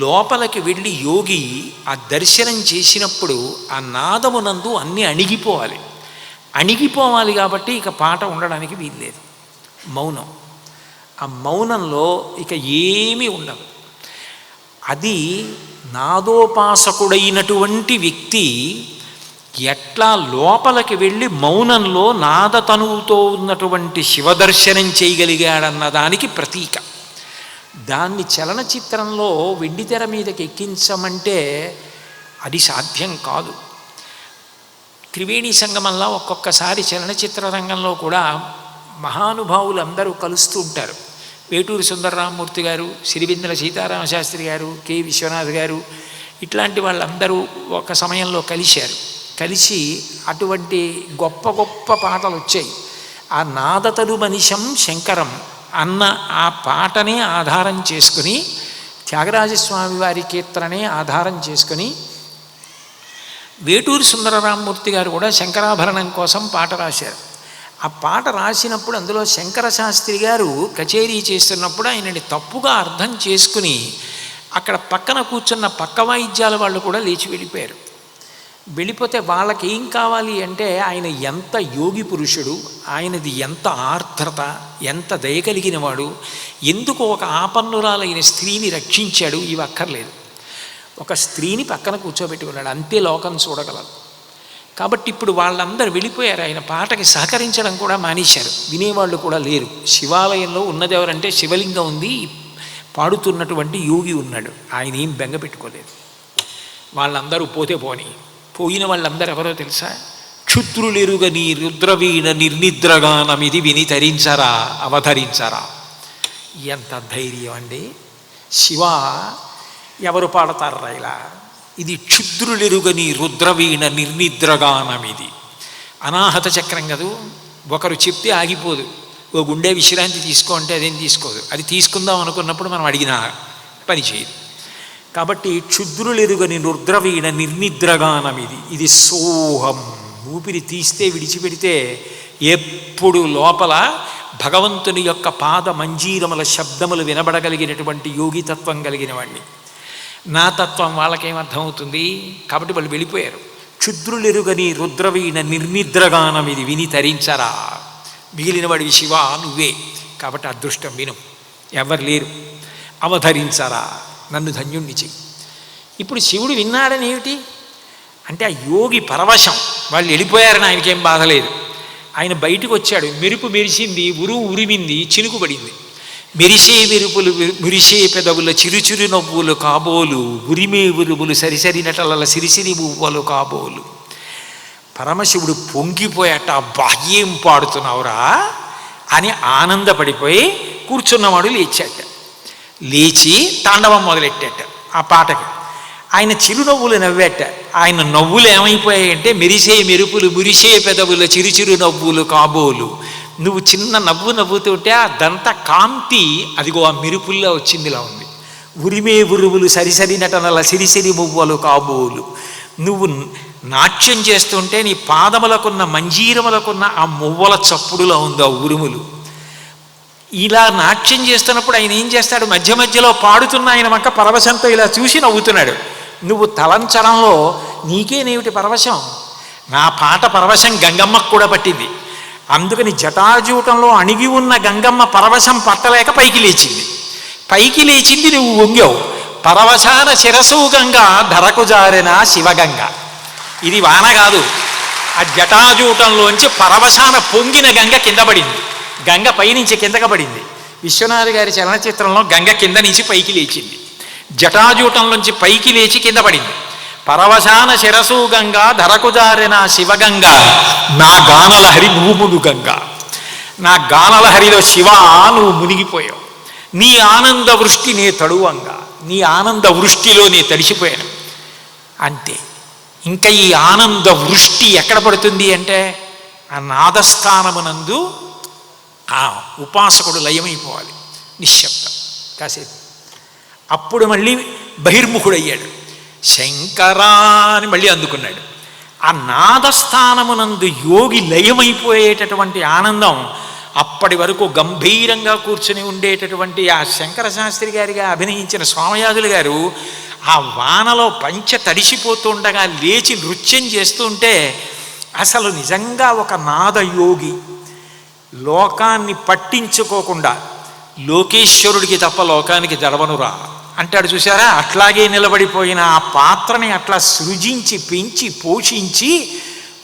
లోపలికి వెళ్ళి యోగి ఆ దర్శనం చేసినప్పుడు ఆ నాదమునందు అన్నీ అణిగిపోవాలి కాబట్టి ఇక పాట ఉండడానికి వీల్లేదు. మౌనం. ఆ మౌనంలో ఇక ఏమీ ఉండదు. అది నాదోపాసకుడైనటువంటి వ్యక్తి ఎట్లా లోపలికి వెళ్ళి మౌనంలో నాదతనువుతో ఉన్నటువంటి శివదర్శనం చేయగలిగాడన్న దానికి ప్రతీక. దాన్ని చలనచిత్రంలో వెండితెర మీదకి ఎక్కించమంటే అది సాధ్యం కాదు. త్రివేణి సంగమంలో ఒక్కొక్కసారి చలనచిత్ర రంగంలో కూడా మహానుభావులు అందరూ కలుస్తూ ఉంటారు. వేటూరి సుందరరామమూర్తి గారు, సిరివెన్నెల సీతారామశాస్త్రి గారు, కె విశ్వనాథ్ గారు, ఇట్లాంటి వాళ్ళందరూ ఒక సమయంలో కలిసి అటువంటి గొప్ప గొప్ప పాటలు వచ్చాయి. ఆ నాదతలు మనిషం శంకరం అన్న ఆ పాటనే ఆధారం చేసుకుని, త్యాగరాజస్వామి వారి కీర్తననే ఆధారం చేసుకుని వేటూరి సుందరరామమూర్తి గారు కూడా శంకరాభరణం కోసం పాట రాశారు. ఆ పాట రాసినప్పుడు అందులో శంకర శాస్త్రి గారు కచేరీ చేస్తున్నప్పుడు ఆయనని తప్పుగా అర్థం చేసుకుని అక్కడ పక్కన కూర్చున్న పక్క వాయిద్యాల వాళ్ళు కూడా లేచి వెళ్ళిపోయారు. వెళ్ళిపోతే వాళ్ళకి ఏం కావాలి అంటే ఆయన ఎంత యోగి పురుషుడు, ఆయనది ఎంత ఆర్ద్రత, ఎంత దయ కలిగిన వాడు, ఎందుకు ఒక ఆపన్నురాలైన స్త్రీని రక్షించాడు, ఇవి అక్కర్లేదు. ఒక స్త్రీని పక్కన కూర్చోబెట్టుకున్నాడు, అంతే లోకం చూడగలరు. కాబట్టి ఇప్పుడు వాళ్ళందరూ వెళ్ళిపోయారు. ఆయన పాటకి సహకరించడం కూడా మానేశారు, వినేవాళ్ళు కూడా లేరు. శివాలయంలో ఉన్నది ఎవరంటే శివలింగం ఉంది, పాడుతున్నటువంటి యోగి ఉన్నాడు. ఆయన ఏం బెంగ పెట్టుకోలేదు. వాళ్ళందరూ పోయిన వాళ్ళందరూ ఎవరో తెలుసా? క్షుద్రులెరుగని రుద్రవీణ నిర్నిద్రగానమిది విని తరించరా అవధరించరా. ఎంత ధైర్యం అండి! శివ ఎవరు పాడతారా ఇలా? ఇది క్షుద్రులెరుగని రుద్రవీణ నిర్నిద్రగానమిది. అనాహత చక్రం కదూ, ఒకరు చెప్తే ఆగిపోదు. ఓ గుండె విశ్రాంతి తీసుకో అంటే అదేం తీసుకోదు. అది తీసుకుందాం అనుకున్నప్పుడు మనం అడిగిన పని చేయదు. కాబట్టి క్షుద్రులెరుగని రుద్రవీణ నిర్నిద్రగానమిది. ఇది సోహం, ఊపిరి తీస్తే విడిచిపెడితే ఎప్పుడు లోపల భగవంతుని యొక్క పాద మంజీరముల శబ్దములు వినబడగలిగినటువంటి యోగితత్వం కలిగిన వాడిని. నా తత్వం వాళ్ళకేమర్థమవుతుంది? కాబట్టి వాళ్ళు వెళ్ళిపోయారు. క్షుద్రులెరుగని రుద్రవీణ నిర్నిద్రగానమిది విని తరించరా. మిగిలిన వాడివి శివ నువ్వే, కాబట్టి అదృష్టం విను, ఎవరు లేరు. అవధరించరా, నన్ను ధన్యుణ్ణి చెయ్యి. ఇప్పుడు శివుడు విన్నాడని ఏమిటి అంటే ఆ యోగి పరవశం. వాళ్ళు వెళ్ళిపోయారని ఆయనకేం బాధలేదు. ఆయన బయటకు వచ్చాడు, మెరుపు మెరిసింది, ఉరిమింది, చినుకు పడింది. మెరిసే మెరుపులు మురిసే పెదవుల చిరుచిరు నవ్వులు కాబోలు, ఉరిమే ఉరుములు సరిసరి నటలల సిరిసిరి మువ్వలు కాబోలు. పరమశివుడు పొంగిపోయాట. అబ్బా ఏం పాడుతున్నావురా అని ఆనందపడిపోయి కూర్చున్నవాడు లేచాట. లేచి తాండవం మొదలెట్టాట ఆ పాటకి. ఆయన చిరునవ్వులు నవ్వాట. ఆయన నవ్వులు ఏమైపోయాయంటే మెరిసే మెరుపులు మురిసే పెదవుల చిరుచిరు నవ్వులు కాబోలు. నువ్వు చిన్న నవ్వు నవ్వుతుంటే ఆ దంత కాంతి అదిగో ఆ మెరుపుల్లో వచ్చిందిలా ఉంది. ఉరిమే ఉరువులు సరిసరి నటనల సిరిసిరి మువ్వలు కాబోలు. నువ్వు నాట్యం చేస్తుంటే నీ పాదములకున్న మంజీరములకున్న ఆ మువ్వల చప్పుడులో ఉంది ఆ ఉరుములు. ఇలా నాట్యం చేస్తున్నప్పుడు ఆయన ఏం చేస్తాడు? మధ్య మధ్యలో పాడుతున్న ఆయన వంక పరవశంతో ఇలా చూసి నవ్వుతున్నాడు. నువ్వు తలంచడంలో నీకేనేమిటి పరవశం? నా పాట పరవశం గంగమ్మకు కూడా పట్టింది. అందుకని జటాజూటంలో అణిగి ఉన్న గంగమ్మ పరవశం పట్టలేక పైకి లేచింది, నువ్వు వంగావు. పరవశాన శిరసు గంగా ధరకు జారిన శివగంగ. ఇది వాన కాదు, ఆ జటాజూటంలోంచి పరవశాన పొంగిన గంగ కింద పడింది. గంగ పైనుంచి కిందక పడింది. విశ్వనాథ్ గారి చలనచిత్రంలో గంగ కింద నుంచి పైకి లేచింది, జటాజూటంలోంచి పైకి లేచి కింద పడింది. పరవశాన శిరసు గంగా ధరకు జారిన శివగంగ, నా గానలహరి నువ్వు గంగా. నా గానలహరిలో శివ నువ్వు మునిగిపోయావు. నీ ఆనంద వృష్టి నే తడువంగా, నీ ఆనంద వృష్టిలో నే తడిసిపోయాను. అంతే. ఇంకా ఈ ఆనంద వృష్టి ఎక్కడ పడుతుంది అంటే ఆ నాదస్థానమునందు ఆ ఉపాసకుడు లయమైపోవాలి, నిశ్శబ్దం కాసేపు. అప్పుడు మళ్ళీ బహిర్ముఖుడయ్యాడు. శంకరా అని మళ్ళీ అందుకున్నాడు. ఆ నాదస్థానమునందు యోగి లయమైపోయేటటువంటి ఆనందం అప్పటి వరకు గంభీరంగా కూర్చుని ఉండేటటువంటి ఆ శంకర శాస్త్రి గారిగా అభినయించిన స్వామయాజులు గారు ఆ వానలో పంచ తడిసిపోతుండగా లేచి నృత్యం చేస్తుంటే అసలు నిజంగా ఒక నాదయోగి, లోకాన్ని పట్టించుకోకుండా లోకేశ్వరుడికి తప్ప లోకానికి జడవనురా అంటాడు చూసారా. అట్లాగే నిలబడిపోయిన ఆ పాత్రని అట్లా సృజించి పెంచి పోషించి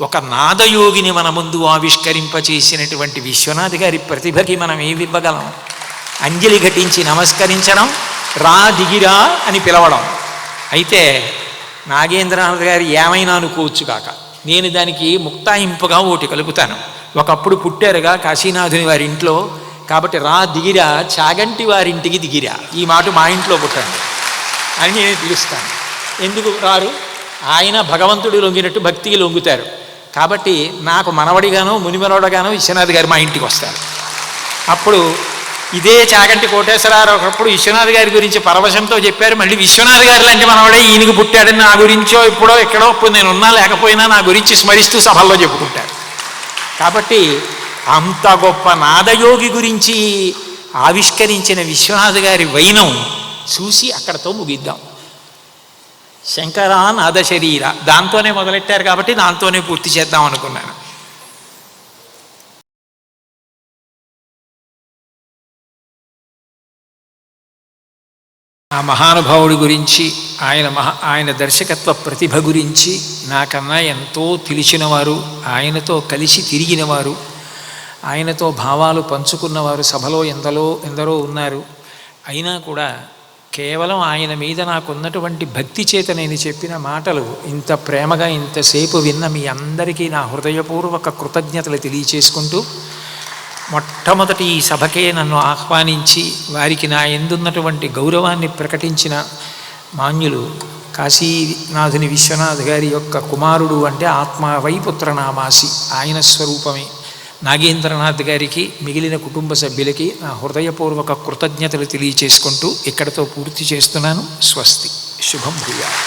ఒక నాదయోగిని మన ముందు ఆవిష్కరింపచేసినటువంటి విశ్వనాథ్ గారి ప్రతిభకి మనం ఏమివ్వగలం? అంజలి ఘటించి నమస్కరించడం, రా దిగిరా అని పిలవడం. అయితే నాగేంద్రనాథ్ గారు ఏమైనా అనుకోవచ్చు కాక, నేను దానికి ముక్తాయింపుగా ఒకటి కలుపుతాను. ఒకప్పుడు పుట్టారుగా కాశీనాథుని వారి ఇంట్లో, కాబట్టి రా దిగిరా చాగంటి వారింటికి దిగిరా, ఈ మాట మా ఇంట్లో పుట్టండి అని నేను పిలుస్తాను. ఎందుకు రారు? ఆయన భగవంతుడు లొంగినట్టు భక్తికి లొంగుతారు. కాబట్టి నాకు మనవడిగానో మునిమనవడిగానో విశ్వనాథ్ గారు మా ఇంటికి వస్తారు. అప్పుడు ఇదే చాగంటి కోటేశ్వరరావు ఒకప్పుడు విశ్వనాథ్ గారి గురించి పరవశంతో చెప్పారు. మళ్ళీ విశ్వనాథ్ గారు లాంటి మనవడే ఈయనకి పుట్టాడని నా గురించో ఎప్పుడో ఎక్కడో ఇప్పుడు నేను ఉన్నా లేకపోయినా నా గురించి స్మరిస్తూ సభల్లో చెప్పుకుంటారు. కాబట్టి అంత గొప్ప నాదయోగి గురించి ఆవిష్కరించిన విశ్వనాథ్ గారి వైనం చూసి అక్కడతో ముగిద్దాం. శంకరా నాద శరీర, దాంతోనే మొదలెట్టారు కాబట్టి దాంతోనే పూర్తి చేద్దాం అనుకున్నాను. ఆ మహానుభావుడి గురించి, ఆయన దర్శకత్వ ప్రతిభ గురించి నాకన్నా ఎంతో తెలిసినవారు, ఆయనతో కలిసి తిరిగినవారు, ఆయనతో భావాలు పంచుకున్నవారు సభలో ఎందరో ఉన్నారు. అయినా కూడా కేవలం ఆయన మీద నాకున్నటువంటి భక్తి చేత నేను చెప్పిన మాటలు ఇంత ప్రేమగా ఇంతసేపు విన్న మీ అందరికీ నా హృదయపూర్వక కృతజ్ఞతలు తెలియచేసుకుంటూ, మొట్టమొదటి ఈ సభకే నన్ను ఆహ్వానించి వారికి నా ఎందున్నటువంటి గౌరవాన్ని ప్రకటించిన మాన్యులు కాశీనాథుని విశ్వనాథ్ గారి యొక్క కుమారుడు అంటే ఆత్మావై పుత్రనామాసి, ఆయన స్వరూపమే. నాగేంద్రనాథ్ గారికి, మిగిలిన కుటుంబ సభ్యులకి నా హృదయపూర్వక కృతజ్ఞతలు తెలియచేసుకుంటూ ఇక్కడితో పూర్తి చేస్తున్నాను. స్వస్తి. శుభం భూయాత్.